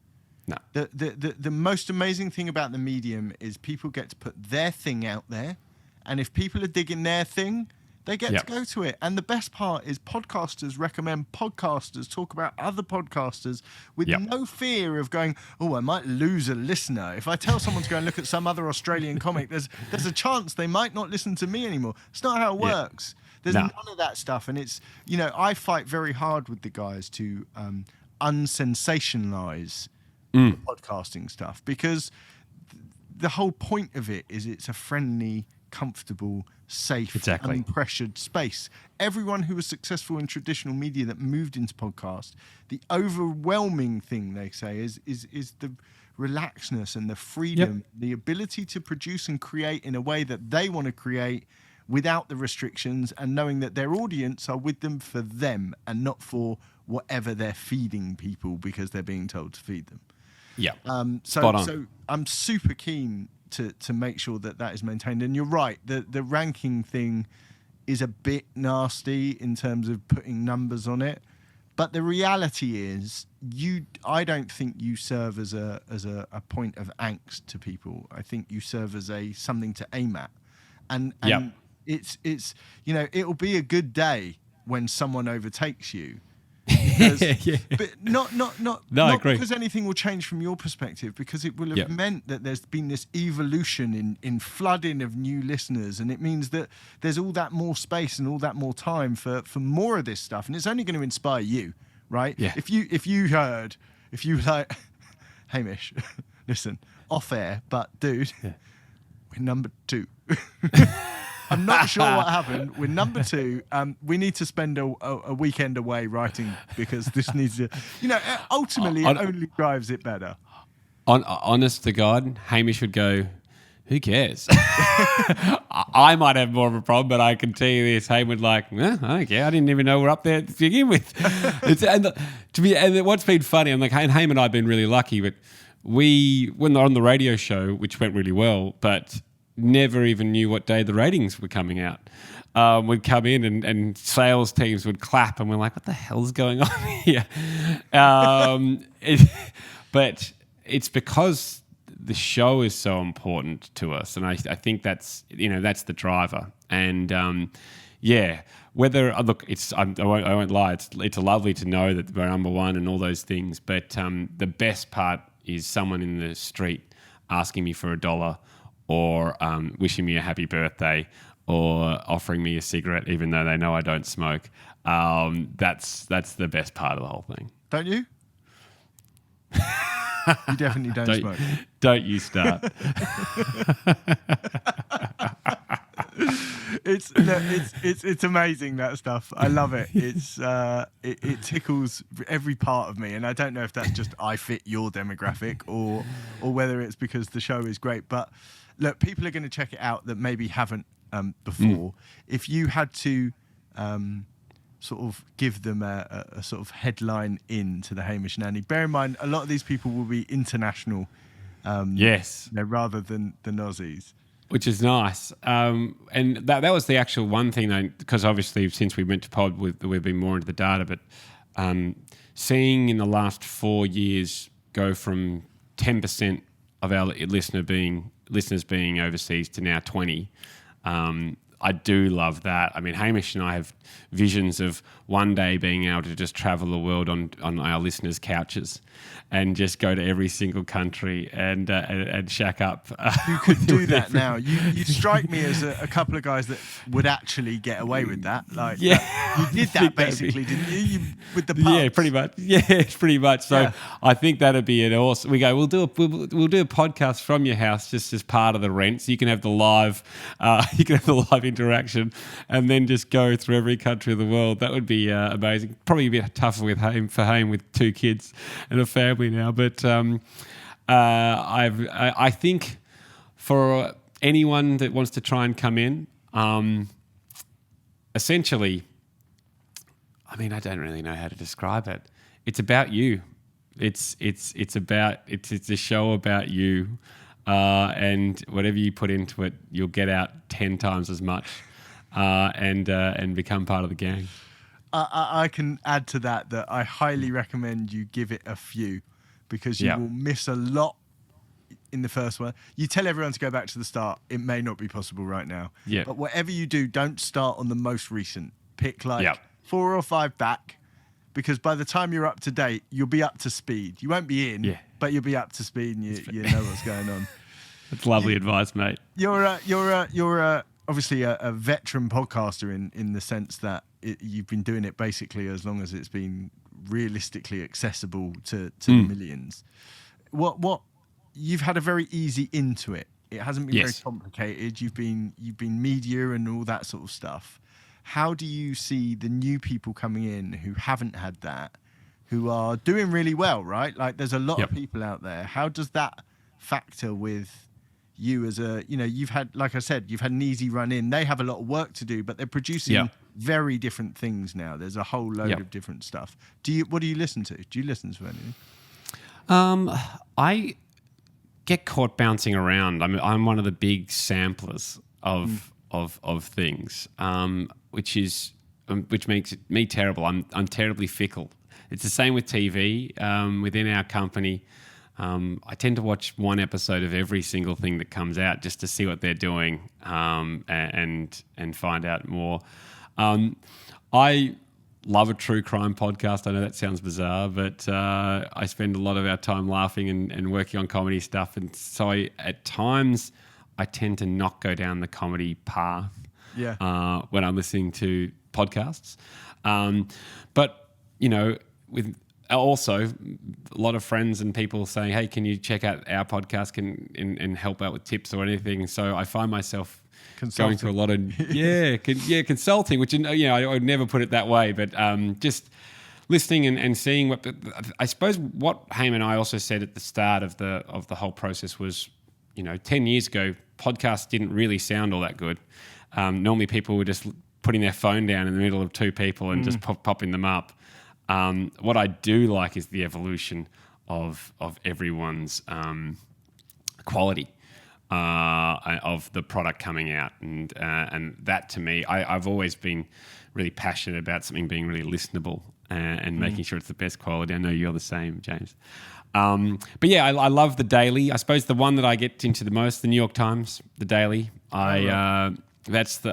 No. The most amazing thing about the medium is people get to put their thing out there, and if people are digging their thing, they get to go to it. And the best part is podcasters recommend podcasters, talk about other podcasters with no fear of going, I might lose a listener. If I tell someone to go and look at some other Australian comic, there's a chance they might not listen to me anymore. It's not how it works. There's none of that stuff. And it's, I fight very hard with the guys to unsensationalize the podcasting stuff, because the whole point of it is it's a friendly, comfortable, safe, unpressured space. Everyone who was successful in traditional media that moved into podcast, the overwhelming thing they say is the relaxedness and the freedom, the ability to produce and create in a way that they want to create without the restrictions, and knowing that their audience are with them for them and not for whatever they're feeding people because they're being told to feed them. So I'm super keen to make sure that is maintained. And you're right, the ranking thing is a bit nasty in terms of putting numbers on it. But the reality is, I don't think you serve as a point of angst to people. I think you serve as something to aim at. And it's it'll be a good day when someone overtakes you. But not because anything will change from your perspective, because it will have meant that there's been this evolution in flooding of new listeners, and it means that there's all that more space and all that more time for more of this stuff, and it's only going to inspire you, right? If you like, Hamish, listen, off air, but dude, we're number 2. I'm not sure what happened. We're number 2. We need to spend a weekend away writing, because this needs to, ultimately it only drives it better. Honest to God, Hamish would go, who cares? I might have more of a problem, but I can tell you this. Hamish would I don't care. I didn't even know we're up there to begin with. And what's been funny, and Hamish and I have been really lucky, but when they're on the radio show, which went really well, but never even knew what day the ratings were coming out. Would come in and sales teams would clap, and we're like, what the hell's going on here? But it's because the show is so important to us, and I think that's the driver. And whether look, I won't lie, it's lovely to know that we're number 1 and all those things, but the best part is someone in the street asking me for $1, or wishing me a happy birthday, or offering me a cigarette even though they know I don't smoke. That's the best part of the whole thing. Don't you? You definitely don't smoke. Don't you start. It's Look, it's amazing, that stuff. I love it. It tickles every part of me, and I don't know if that's just I fit your demographic or whether it's because the show is great. But look, people are going to check it out that maybe haven't before. If you had to sort of give them a sort of headline into the Hamish and Andy, bear in mind a lot of these people will be international, yes, rather than Aussies. Which is nice. And that was the actual one thing, because obviously since we went to Pod, we've been more into the data, but seeing in the last 4 years go from 10% of our listeners being overseas to now 20%, I do love that. I mean, Hamish and I have visions of one day being able to just travel the world on our listeners' couches and just go to every single country and shack up. You could do that now. You strike me as a couple of guys that would actually get away with that. Like, you did that basically, didn't you? With the pubs. Yeah, pretty much. Yeah, pretty much. So I think that'd be an awesome. We go. We'll do a podcast from your house just as part of the rent, so you can have the live. Interaction, and then just go through every country of the world. That would be amazing. Probably a bit tougher for Haim with 2 kids and a family now. But I think for anyone that wants to try and come in, essentially, I mean, I don't really know how to describe it. It's about you. It's a show about you. And whatever you put into it, you'll get out 10 times as much, and become part of the gang. I can add to that I highly recommend you give it a few, because you will miss a lot in the first one. You tell everyone to go back to the start. It may not be possible right now. Yeah. But whatever you do, don't start on the most recent. Pick 4 or 5 back, because by the time you're up to date, you'll be up to speed. You won't be in, but you'll be up to speed, and you know what's going on. That's lovely advice, mate. You're obviously a veteran podcaster in the sense that you've been doing it basically as long as it's been realistically accessible to the millions. What you've had a very easy into it. It hasn't been very complicated. You've been media and all that sort of stuff. How do you see the new people coming in who haven't had that, who are doing really well, right? Like, there's a lot of people out there. How does that factor with you as you've had, like I said, you've had an easy run in. They have a lot of work to do, but they're producing very different things now. There's a whole load of different stuff. What do you listen to? Do you listen to anything? I get caught bouncing around. I'm one of the big samplers of things, which makes me terrible. I'm terribly fickle. It's the same with TV. Within our company, I tend to watch one episode of every single thing that comes out just to see what they're doing, and find out more. I love a true crime podcast. I know that sounds bizarre, but I spend a lot of our time laughing and working on comedy stuff, and so at times I tend to not go down the comedy path when I'm listening to podcasts. But, with also a lot of friends and people saying, hey, can you check out our podcast and help out with tips or anything? So I find myself going through a lot of, consulting, which, I would never put it that way, but just listening and seeing what, I suppose what Haim and I also said at the start of the whole process was, 10 years ago, podcasts didn't really sound all that good. Normally people were just putting their phone down in the middle of 2 people and just popping them up. What I do like is the evolution of everyone's quality of the product coming out, and that to me, I've always been really passionate about something being really listenable and making sure it's the best quality. I know you're the same, James. But yeah, I love the Daily. I suppose the one that I get into the most, the New York Times, the Daily. I know that's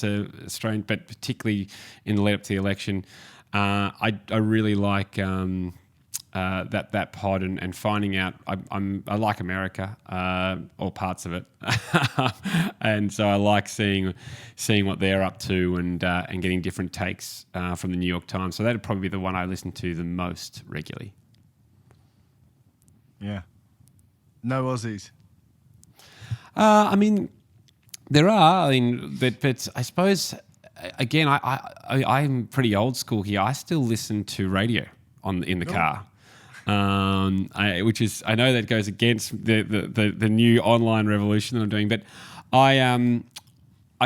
a strange, but particularly in the lead up to the election, I really like that pod and finding out. I like America, or parts of it, and so I like seeing what they're up to and getting different takes from the New York Times. So that'd probably be the one I listen to the most regularly. Yeah. No Aussies. I mean, There are, I mean, but I suppose again, I'm pretty old school here. I still listen to radio in the car, which is, I know that goes against the new online revolution that I'm doing, but I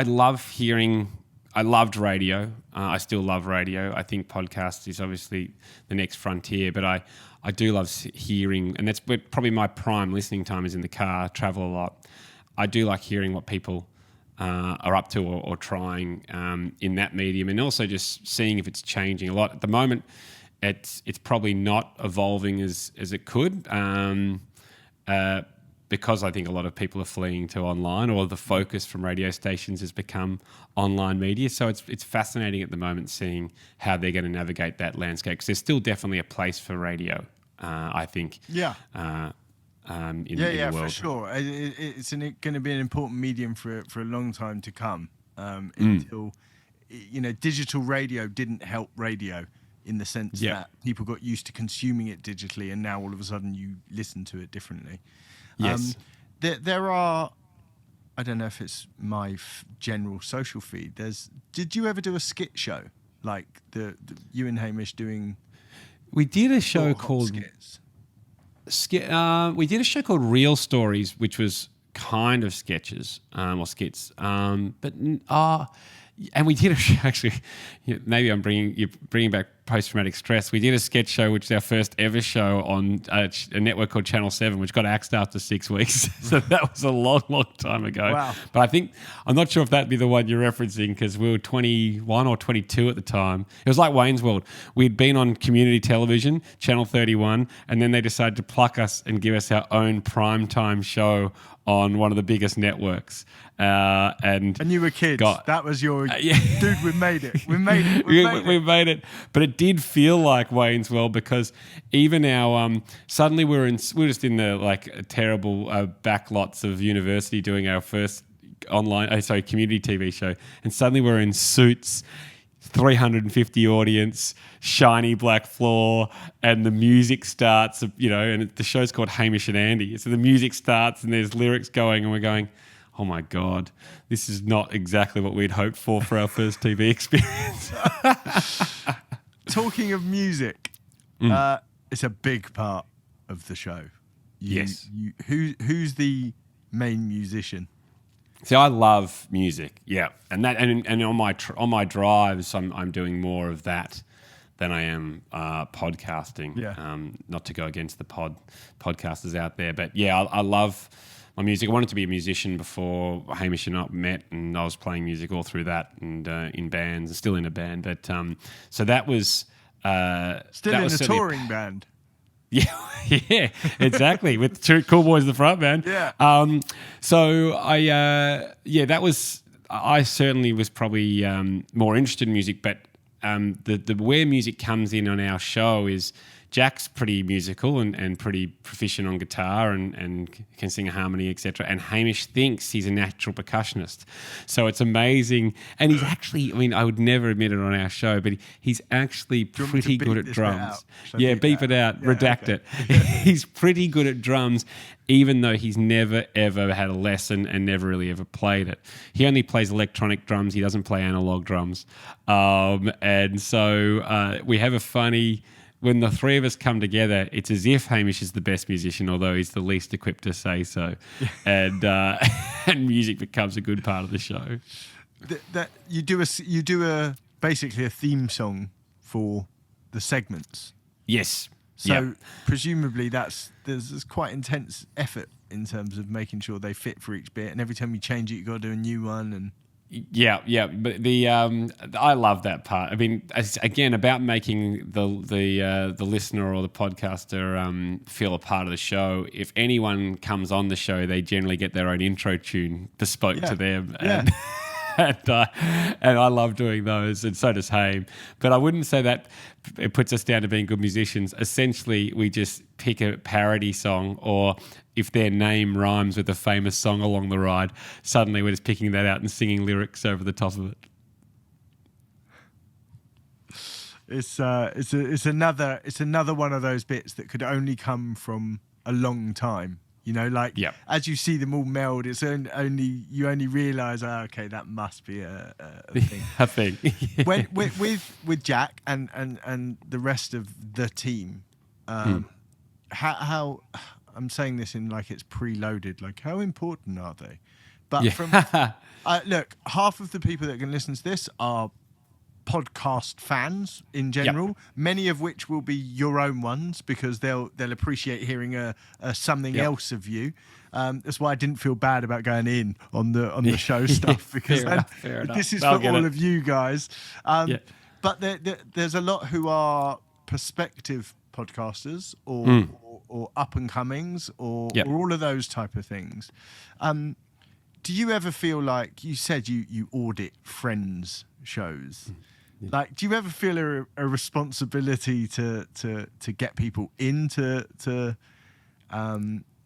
love hearing. I loved radio. I still love radio. I think podcast is obviously the next frontier, but I do love hearing, and that's probably my prime listening time is in the car. Travel a lot. I do like hearing what people are up to or trying in that medium, and also just seeing if it's changing a lot. At the moment, it's probably not evolving as it could, because I think a lot of people are fleeing to online, or the focus from radio stations has become online media. So it's fascinating at the moment seeing how they're going to navigate that landscape, because there's still definitely a place for radio, I think. Yeah. In the world. For sure. It's going to be an important medium for a long time to come. Until digital radio didn't help radio in the sense that people got used to consuming it digitally, and now all of a sudden you listen to it differently. Yes. There are. I don't know if it's my general social feed. Did you ever do a skit show like the you and Hamish doing? We did a show called skits. We did a show called Real Stories, which was kind of sketches or skits, and we did actually. Maybe you're bringing back post-traumatic stress. We did a sketch show, which is our first ever show on a network called Channel 7, which got axed after 6 weeks. So that was a long, long time ago. Wow. But I'm not sure if that'd be the one you're referencing, because we were 21 or 22 at the time. It was like Wayne's World. We'd been on community television, Channel 31, and then they decided to pluck us and give us our own primetime show on one of the biggest networks. And you were kids. That was your dude. We made it. We made it. But it did feel like Wayne's World, because even our suddenly we're just in the terrible backlots of university doing our first community TV show, and suddenly we're in suits. 350 audience, shiny black floor, and the music starts, and the show's called Hamish and Andy. So the music starts and there's lyrics going, and we're going, oh my God, this is not exactly what we'd hoped for our first TV experience. Talking of music, it's a big part of the show. Yes. Who's the main musician? See, I love music, and on my drives, I'm doing more of that than I am podcasting. Not to go against the podcasters out there, but I love my music. I wanted to be a musician before Hamish and I met, and I was playing music all through that, and in bands, still in a band. But so that was still in a touring band. Yeah, exactly. With two cool boys in the front, man. Yeah. So that was. I certainly was probably more interested in music, but the where music comes in on our show is Jack's pretty musical and pretty proficient on guitar and can sing a harmony, etc. And Hamish thinks he's a natural percussionist. So it's amazing. And he's actually, I would never admit it on our show, but he's actually pretty good at drums. Yeah, beep it out, redact it. He's pretty good at drums, even though he's never, ever had a lesson and never really ever played it. He only plays electronic drums. He doesn't play analog drums. And so we have a funny... When the three of us come together, it's as if Hamish is the best musician, although he's the least equipped to say so. And and music becomes a good part of the show. That you do basically a theme song for the segments. Yes. So presumably there's quite intense effort in terms of making sure they fit for each bit, and every time you change it, you got to do a new one. And yeah, but I love that part. Again, about making the listener or the podcaster feel a part of the show. If anyone comes on the show, they generally get their own intro tune bespoke to them. And I love doing those, and so does Haim. But I wouldn't say that it puts us down to being good musicians. Essentially, we just pick a parody song, or if their name rhymes with a famous song along the ride, suddenly we're just picking that out and singing lyrics over the top of it. It's another one of those bits that could only come from a long time You know, like Yep. as you see them all meld, it's only you only realise, okay, that must be a thing. I think. When with Jack and the rest of the team, how I'm saying this in like it's preloaded, like how important are they? But from look, half of the people that can listen to this are podcast fans in general, many of which will be your own ones because they'll appreciate hearing a something else of you. That's why I didn't feel bad about going in on the show stuff because fair enough. This is for all of you guys. But there's a lot who are prospective podcasters or up and comings or all of those type of things. Do you ever feel like you said you audit friends' shows? Like, do you ever feel a responsibility to get people into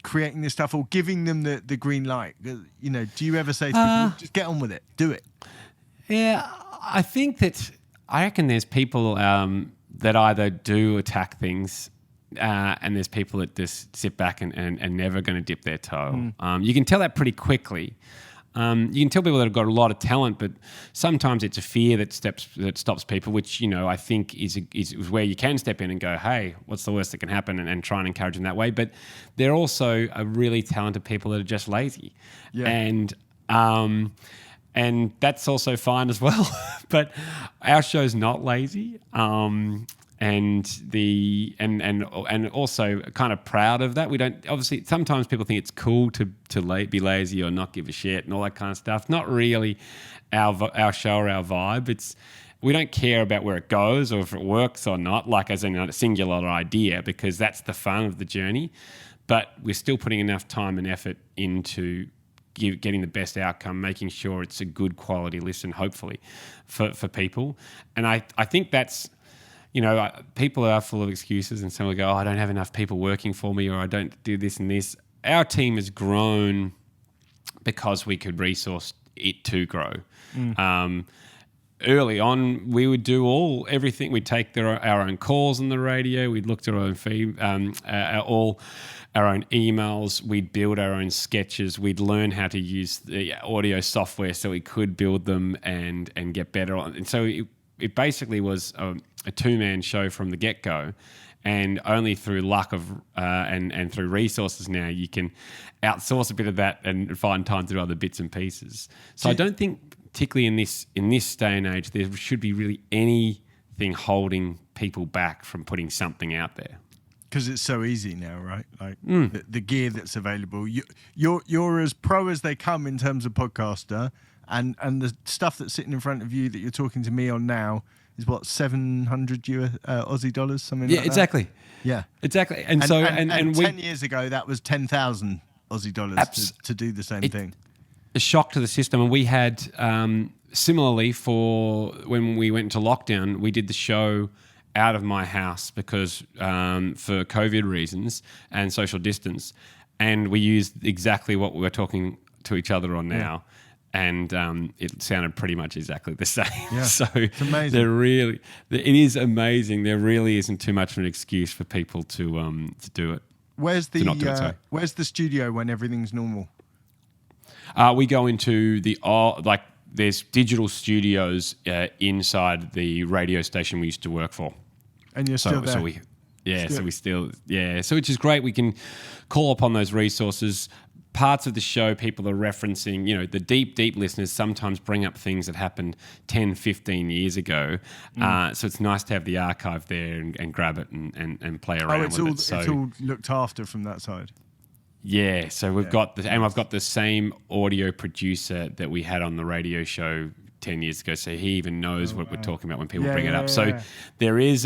creating this stuff or giving them the green light? You know, do you ever say to people, just get on with it, do it? Yeah, I reckon there's people that either do attack things and there's people that just sit back and never going to dip their toe. You can tell that pretty quickly. You can tell people that have got a lot of talent, but sometimes it's a fear that stops people, which, you know, I think is where you can step in and go, hey, what's the worst that can happen, and try and encourage them that way. But there also are really talented people that are just lazy. Yeah. And that's also fine as well. But our show's not lazy. And also kind of proud of that. We don't, obviously, sometimes people think it's cool to be lazy or not give a shit and all that kind of stuff. Not really our show or our vibe. We don't care about where it goes or if it works or not, like as in a singular idea, because that's the fun of the journey. But we're still putting enough time and effort into getting the best outcome, making sure it's a good quality listen, hopefully, for people. And I think that's, you know, people are full of excuses and some will go, I don't have enough people working for me or I don't do this and this. Our team has grown because we could resource it to grow. Early on, we would do everything. We'd take our own calls on the radio. We'd look at our own feed, all our own emails. We'd build our own sketches. We'd learn how to use the audio software so we could build them and get better on. And so it basically was a two-man show from the get-go, and only through luck of and through resources now you can outsource a bit of that and find time to do other bits and pieces. So I don't think, particularly in this day and age, there should be really anything holding people back from putting something out there. Because it's so easy now, right? Like the gear that's available. You're as pro as they come in terms of podcaster, and the stuff that's sitting in front of you that you're talking to me on now is what, 700 Aussie dollars, something like that? Exactly. Yeah, exactly. And 10 years ago that was 10,000 Aussie dollars to do the same thing. A shock to the system. And we had similarly for when we went into lockdown, we did the show out of my house because for COVID reasons and social distance, and we used exactly what we're talking to each other on now. And it sounded pretty much exactly the same. Yeah, so it's amazing. It is amazing. There really isn't too much of an excuse for people to do it. Where's the studio when everything's normal? We go into there's digital studios inside the radio station we used to work for. And you're still there. So which is great. We can call upon those resources. Parts of the show people are referencing, you know, the deep listeners sometimes bring up things that happened 10, 15 years ago. So it's nice to have the archive there and grab it and play around with it. So it's all looked after from that side. Yeah, so we've got I've got the same audio producer that we had on the radio show 10 years ago, so he even knows what we're talking about when people bring it up. So there is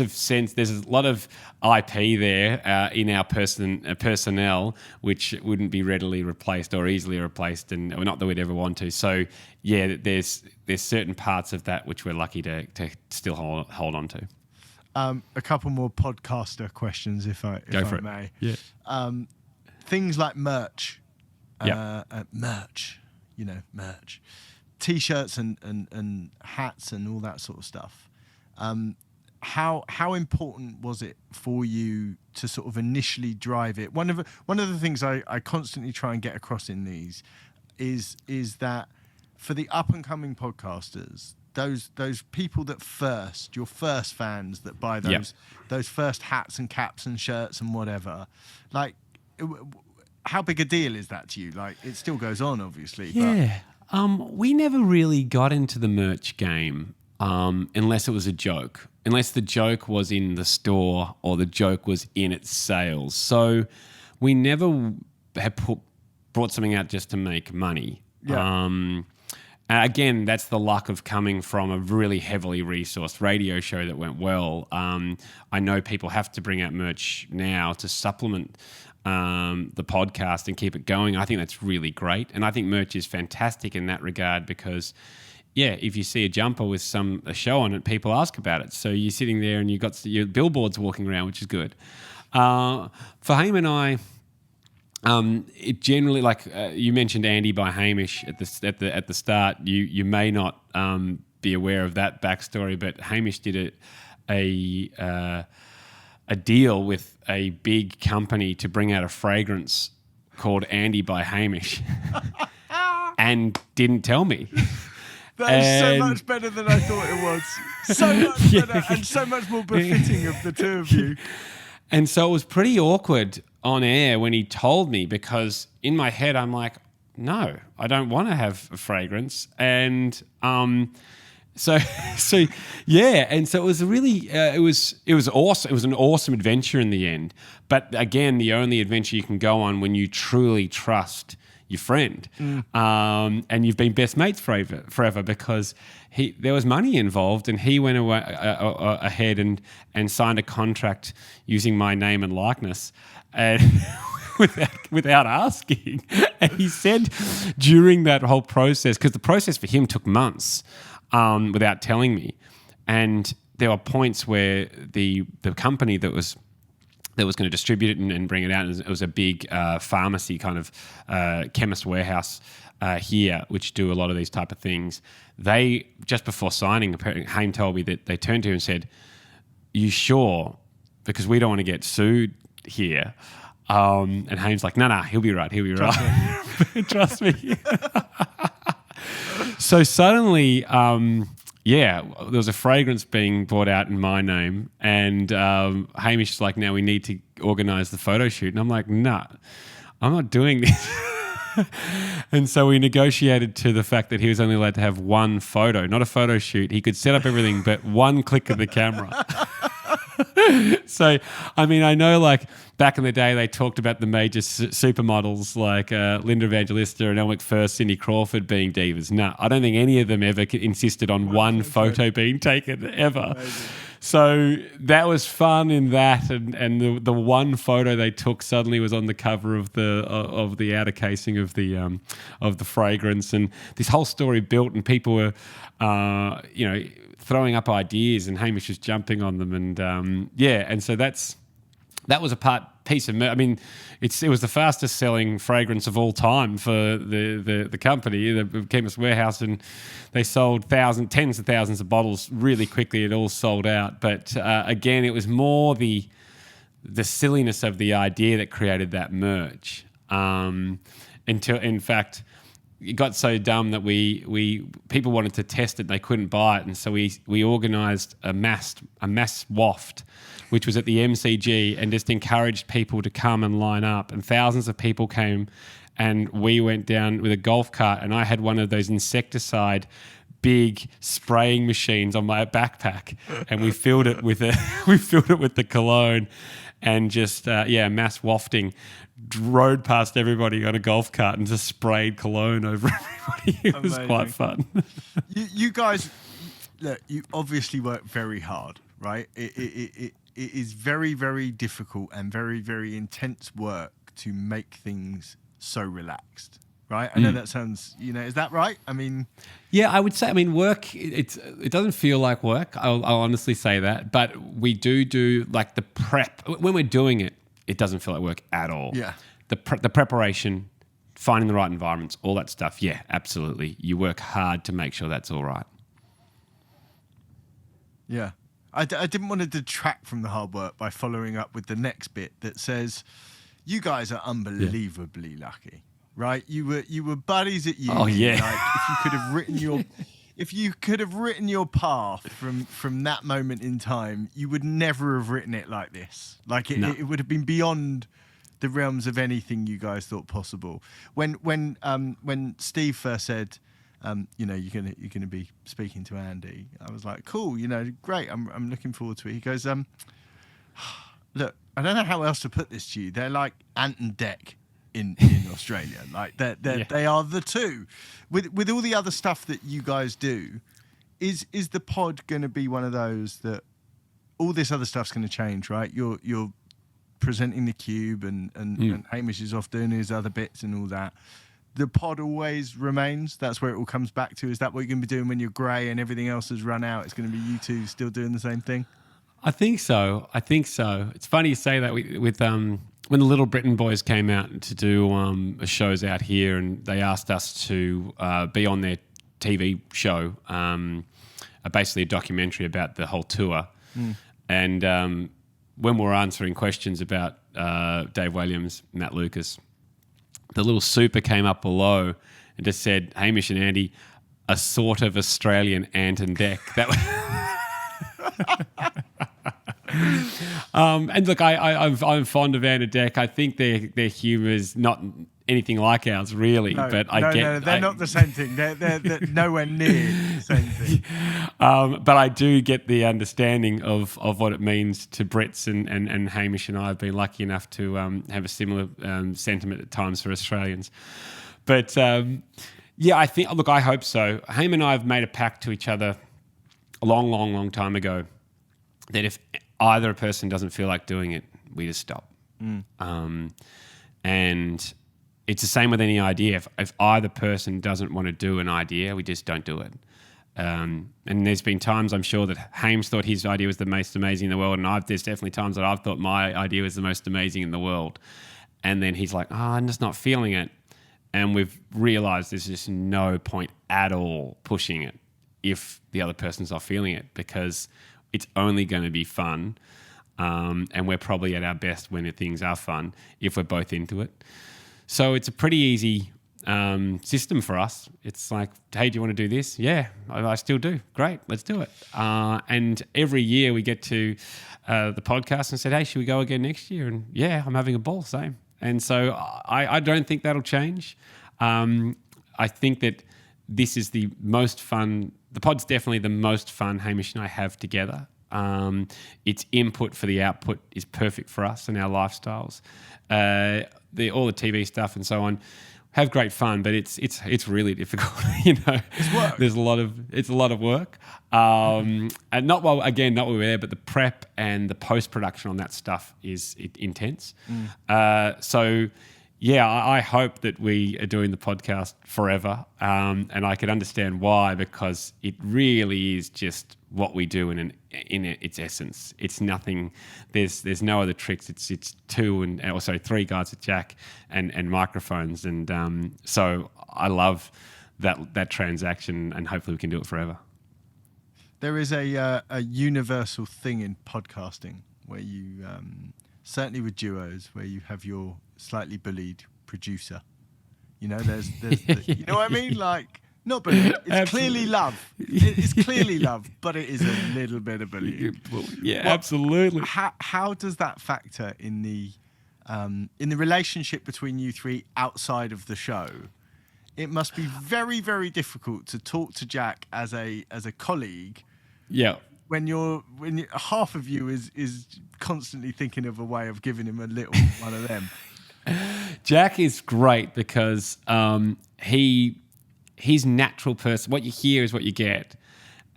there's a lot of IP there in our personnel, which wouldn't be readily replaced or easily replaced, and not that we'd ever want to. So yeah, there's certain parts of that which we're lucky to still hold on to. A couple more podcaster questions, if I may. Yeah. Things like merch. T-shirts and hats and all that sort of stuff. how important was it for you to sort of initially drive it? One of the things I constantly try and get across in these is that for the up and coming podcasters, those people that your first fans that buy those first hats and caps and shirts and whatever, like, how big a deal is that to you? Like, it still goes on, obviously. Yeah. We never really got into the merch game unless it was a joke, unless the joke was in the store or the joke was in its sales. So we never have brought something out just to make money. Yeah. Again, that's the luck of coming from a really heavily resourced radio show that went well. I know people have to bring out merch now to supplement the podcast and keep it going. I think that's really great. And I think merch is fantastic in that regard because, yeah, if you see a jumper with a show on it, people ask about it. So you're sitting there and you've got your billboards walking around, which is good. For Haim and I, it generally, like you mentioned Andy by Hamish at the start. You may not be aware of that backstory, but Hamish did a deal with a big company to bring out a fragrance called Andy by Hamish, and didn't tell me. That is so much better than I thought it was. So much better and so much more befitting of the two of you. And so it was pretty awkward on air when he told me, because in my head I'm like, no, I don't want to have a fragrance. And so yeah, and so it was really it was awesome. It was an awesome adventure in the end. But again, the only adventure you can go on when you truly trust your friend, and you've been best mates forever because there was money involved, and he went ahead and signed a contract using my name and likeness, and without asking. And he said during that whole process, because the process for him took months, without telling me, and there were points where the company that was going to distribute it and bring it out, it was a big pharmacy kind of chemist warehouse here, which do a lot of these type of things. They, just before signing, apparently Haim told me that they turned to him and said, "You sure? Because we don't want to get sued here." And Haim's like, no, he'll be right. Trust me. So suddenly, there was a fragrance being brought out in my name, and Hamish is like, now we need to organise the photo shoot. And I'm like, nah, I'm not doing this. And so we negotiated to the fact that he was only allowed to have one photo, not a photo shoot. He could set up everything, but one click of the camera. So, I mean, I know, like, back in the day, they talked about the major supermodels like Linda Evangelista and Elle McPherson, Cindy Crawford being divas. No, I don't think any of them ever insisted on one photo being taken, ever. Amazing. So that was fun in that, and the one photo they took suddenly was on the cover of the outer casing of the fragrance, and this whole story built, and people were, throwing up ideas, and Hamish was jumping on them, and and so that was a piece of. I mean, it was the fastest selling fragrance of all time for the company, the Chemist Warehouse, and they sold tens of thousands of bottles really quickly. It all sold out. But again, it was more the silliness of the idea that created that merch. Until, in fact, it got so dumb that people wanted to test it, and they couldn't buy it, and so we organised a mass waft, which was at the MCG, and just encouraged people to come and line up. And thousands of people came, and we went down with a golf cart, and I had one of those insecticide big spraying machines on my backpack, and we filled it with the cologne, and just mass wafting, rode past everybody on a golf cart and just sprayed cologne over everybody. It was quite fun. You guys, look, you obviously work very hard, right? It is very, very difficult and very, very intense work to make things so relaxed, right? I know that sounds, is that right? I mean... Yeah, I would say, work, it doesn't feel like work. I'll honestly say that. But we do like the prep. When we're doing it, it doesn't feel like work at all. Yeah. The preparation, finding the right environments, all that stuff. Yeah, absolutely. You work hard to make sure that's all right. Yeah. I didn't want to detract from the hard work by following up with the next bit that says, "You guys are unbelievably lucky, right? You were buddies at uni. Oh yeah. Like if you could have written your path from that moment in time, you would never have written it like this. Like it would have been beyond the realms of anything you guys thought possible. When Steve first said, you're gonna be speaking to Andy, I was like, cool, great. I'm looking forward to it. He goes, look, I don't know how else to put this to you. They're like Ant and Dec in Australia. Like they are the two. With all the other stuff that you guys do, is the pod going to be one of those that all this other stuff's going to change, right? You're presenting the Cube and Hamish is off doing his other bits and all that. The pod always remains. That's where it all comes back to. Is that what you're going to be doing when you're grey and everything else has run out? It's going to be you two still doing the same thing? I think so. It's funny you say that with when the Little Britain boys came out to do shows out here, and they asked us to be on their TV show, basically a documentary about the whole tour. And when we were answering questions about Dave Williams, Matt Lucas, the little super came up below and just said, Hamish and Andy, a sort of Australian Ant and Dec. That and look, I'm fond of Ant and Dec. I think their humour is not anything like ours, really. No, they're not the same thing. They're nowhere near the same thing. But I do get the understanding of what it means to Brits, and Hamish and I have been lucky enough to have a similar sentiment at times for Australians. But I think. Look, I hope so. Ham and I have made a pact to each other a long time ago that if either person doesn't feel like doing it, we just stop. And it's the same with any idea. If either person doesn't want to do an idea, we just don't do it. And there's been times, I'm sure, that Hames thought his idea was the most amazing in the world, and there's definitely times that I've thought my idea was the most amazing in the world. And then he's like, I'm just not feeling it. And we've realised there's just no point at all pushing it if the other person's not feeling it, because it's only going to be fun. And we're probably at our best when things are fun if we're both into it. So it's a pretty easy system for us. It's like, hey, do you want to do this? Yeah, I still do. Great, let's do it. And every year we get to the podcast and said, hey, should we go again next year? And yeah, I'm having a ball, same. And so I don't think that'll change. I think that this is the most fun. The pod's definitely the most fun Hamish and I have together. Its input for the output is perfect for us and our lifestyles. All the TV stuff and so on, have great fun, but it's really difficult. It's work. It's a lot of work. And not while we're there, but the prep and the post production on that stuff is intense. So. Yeah, I hope that we are doing the podcast forever, and I can understand why, because it really is just what we do in its essence. It's nothing. There's no other tricks. It's three guys with Jack and microphones, and so I love that transaction, and hopefully we can do it forever. There is a universal thing in podcasting where you. Certainly with duos, where you have your slightly bullied producer. There's you know what I mean? Like, not bullied. It's clearly love. It's clearly love, but it is a little bit of bullying. Absolutely. How does that factor in the relationship between you three outside of the show? It must be very, very difficult to talk to Jack as a colleague. Yeah. When half of you is constantly thinking of a way of giving him a little one of them. Jack is great because he's natural person. What you hear is what you get,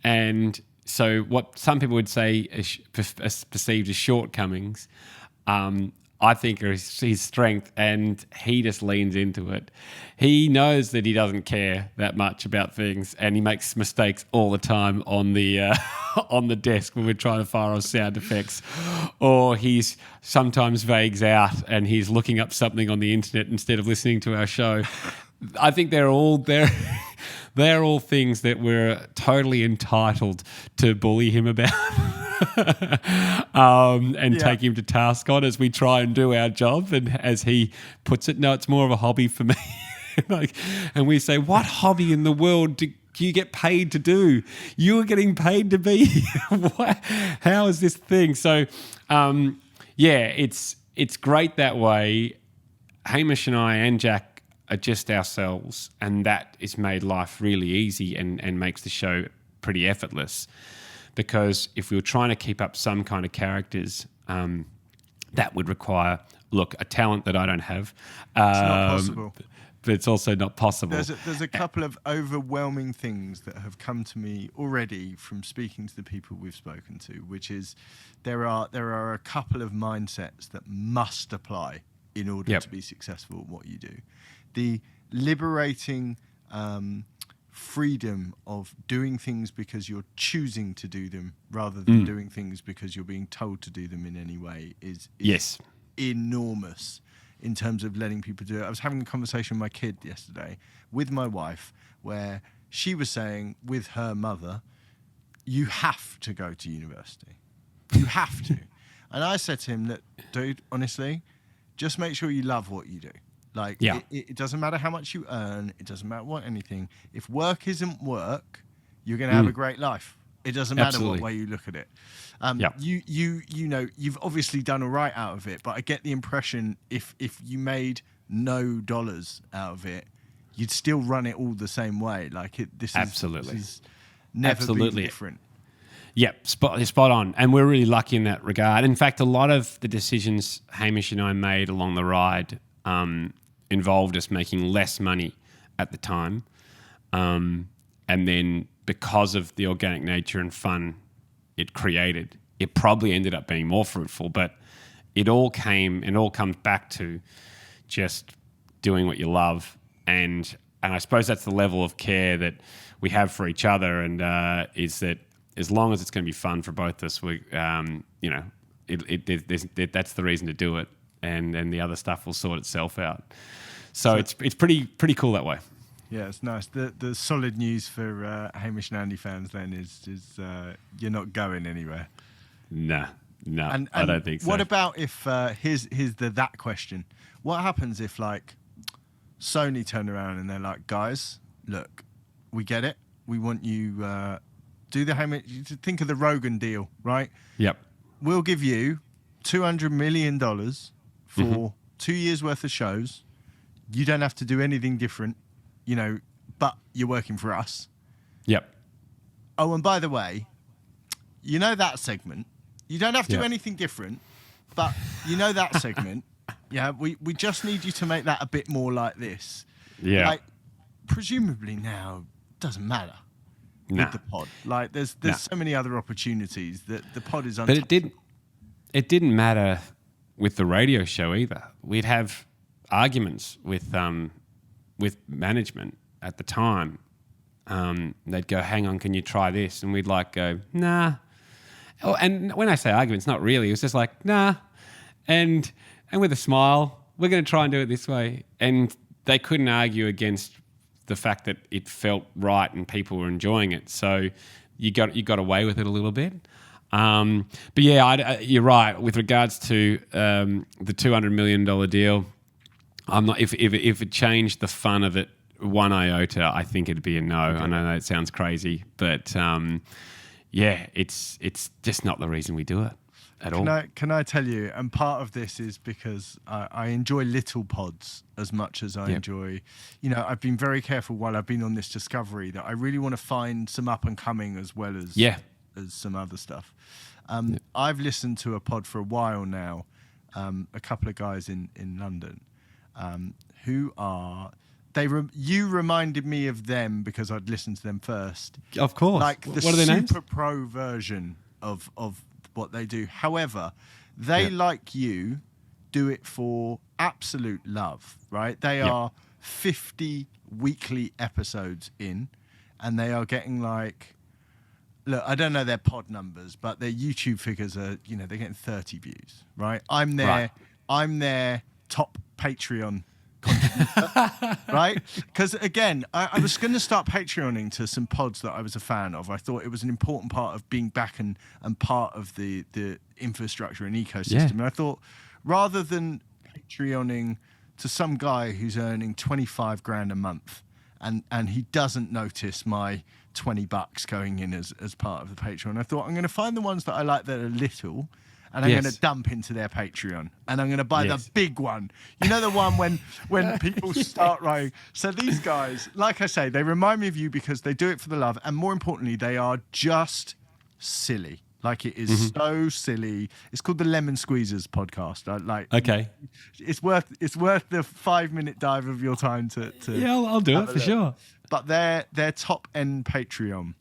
and so what some people would say is perceived as shortcomings, I think are his strength, and he just leans into it. He knows that he doesn't care that much about things, and he makes mistakes all the time on the on the desk when we're trying to fire off sound effects, or he's sometimes vagues out and he's looking up something on the internet instead of listening to our show. I think they're all things that we're totally entitled to bully him about. and take him to task on as we try and do our job. And as he puts it, no, it's more of a hobby for me. And we say, what hobby in the world do you get paid to do? You are getting paid to be here. How is this thing? So, it's great that way. Hamish and I and Jack are just ourselves, and that has made life really easy and makes the show pretty effortless. Because if we were trying to keep up some kind of characters, that would require, a talent that I don't have. It's not possible. But it's also not possible. There's a couple of overwhelming things that have come to me already from speaking to the people we've spoken to, which is there are a couple of mindsets that must apply in order to be successful at what you do. The liberating freedom of doing things because you're choosing to do them rather than doing things because you're being told to do them in any way is enormous in terms of letting people do it. I was having a conversation with my kid yesterday with my wife where she was saying with her mother, you have to go to university. You have to. And I said to him that, dude, honestly, just make sure you love what you do. Like, it doesn't matter how much you earn. It doesn't matter what anything. If work isn't work, you're going to have a great life. It doesn't matter what way you look at it. You know, you've obviously done all right out of it, but I get the impression if you made no dollars out of it, you'd still run it all the same way. Like this is never been different. Yep, spot on. And we're really lucky in that regard. In fact, a lot of the decisions Hamish and I made along the ride involved us making less money at the time. And then because of the organic nature and fun it created, it probably ended up being more fruitful. But it all comes back to just doing what you love. And I suppose that's the level of care that we have for each other, and is that as long as it's going to be fun for both of us, we, that's the reason to do it, and the other stuff will sort itself out. So it's pretty cool that way. Yeah, it's nice. The solid news for Hamish and Andy fans then is you're not going anywhere. No, and I don't think so. What about if here's that question? What happens if like Sony turn around and they're like, guys, look, we get it. We want you do the Hamish. Think of the Rogan deal, right? Yep. We'll give you $200 million for 2 years worth of shows. You don't have to do anything different. But you're working for us. Yep. Oh, and by the way, that segment, you don't have to do anything different, but that segment, we just need you to make that a bit more like this. Yeah. Like, presumably now, doesn't matter with the pod. Like, there's so many other opportunities that the pod is untouched. But it didn't matter with the radio show either. We'd have arguments with management at the time. They'd go, hang on, can you try this? And we'd go, nah. Oh, and when I say arguments, not really. It was just like, nah. And with a smile, we're going to try and do it this way. And they couldn't argue against the fact that it felt right and people were enjoying it. So you got away with it a little bit. But yeah, you're right. With regards to the $200 million deal, I'm not. If it changed the fun of it one iota, I think it'd be a no. Okay. I know that sounds crazy, but it's just not the reason we do it at all. Can I tell you? And part of this is because I enjoy little pods as much as I enjoy. I've been very careful while I've been on this discovery that I really want to find some up and coming as well as some other stuff. I've listened to a pod for a while now. A couple of guys in London. Who are you reminded me of them because I'd listened to them first. Of course. Like the what are their names? super pro version of what they do. However, they like you do it for absolute love, right? They are 50 weekly episodes in, and they are getting look, I don't know their pod numbers, but their YouTube figures are, they're getting 30 views, right? I'm their top Patreon contributor, right? Because again, I was going to start Patreoning to some pods that I was a fan of. I thought it was an important part of being back and part of the infrastructure and ecosystem. Yeah. And I thought, rather than Patreoning to some guy who's earning 25 grand a month, and he doesn't notice my $20 going in as part of the Patreon, I thought I'm going to find the ones that I like that are little, and I'm going to dump into their Patreon, and I'm going to buy the big one. You know, the one when people start writing. So these guys, like I say, they remind me of you because they do it for the love, and more importantly, they are just silly. Like, it is so silly. It's called the Lemon Squeezers podcast. Okay. It's worth the 5-minute dive of your time to yeah, I'll do it for sure. But their top end Patreon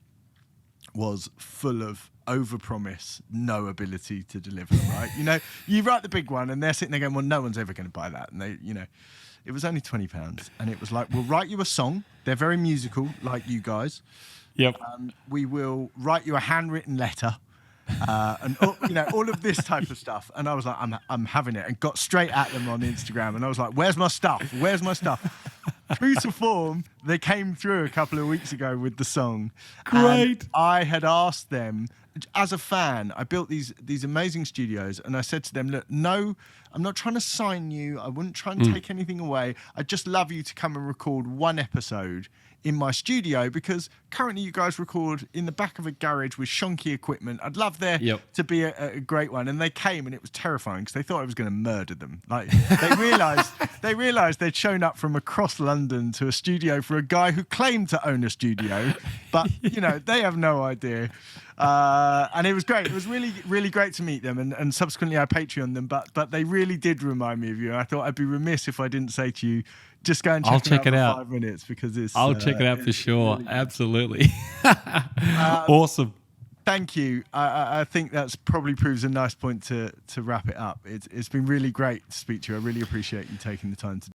was full of overpromise, no ability to deliver. Right? You know, you write the big one, and they're sitting there going, "Well, no one's ever going to buy that." And they, you know, it was only £20, and it was like, "We'll write you a song." They're very musical, like you guys. Yep. We will write you a handwritten letter. And you know, all of this type of stuff, and I was like, I'm having it, and got straight at them on Instagram, and I was like, where's my stuff? True to form, they came through a couple of weeks ago with the song. Great. And I had asked them, as a fan, I built these amazing studios, and I said to them, look, no, I'm not trying to sign you, I wouldn't try and take anything away, I'd just love you to come and record one episode in my studio, because currently you guys record in the back of a garage with shonky equipment. I'd love there to be a great one. And they came, and it was terrifying because they thought I was going to murder them. Like, they realized they'd shown up from across London to a studio for a guy who claimed to own a studio, but you know, they have no idea. And it was great. It was really, really great to meet them, and subsequently I Patreoned them, but they really did remind me of you. I thought I'd be remiss if I didn't say to you, just go and check it out for 5 minutes, because it's. I'll check it out for sure. Really absolutely. Awesome. Thank you. I think that's probably proves a nice point to wrap it up. It's been really great to speak to you. I really appreciate you taking the time to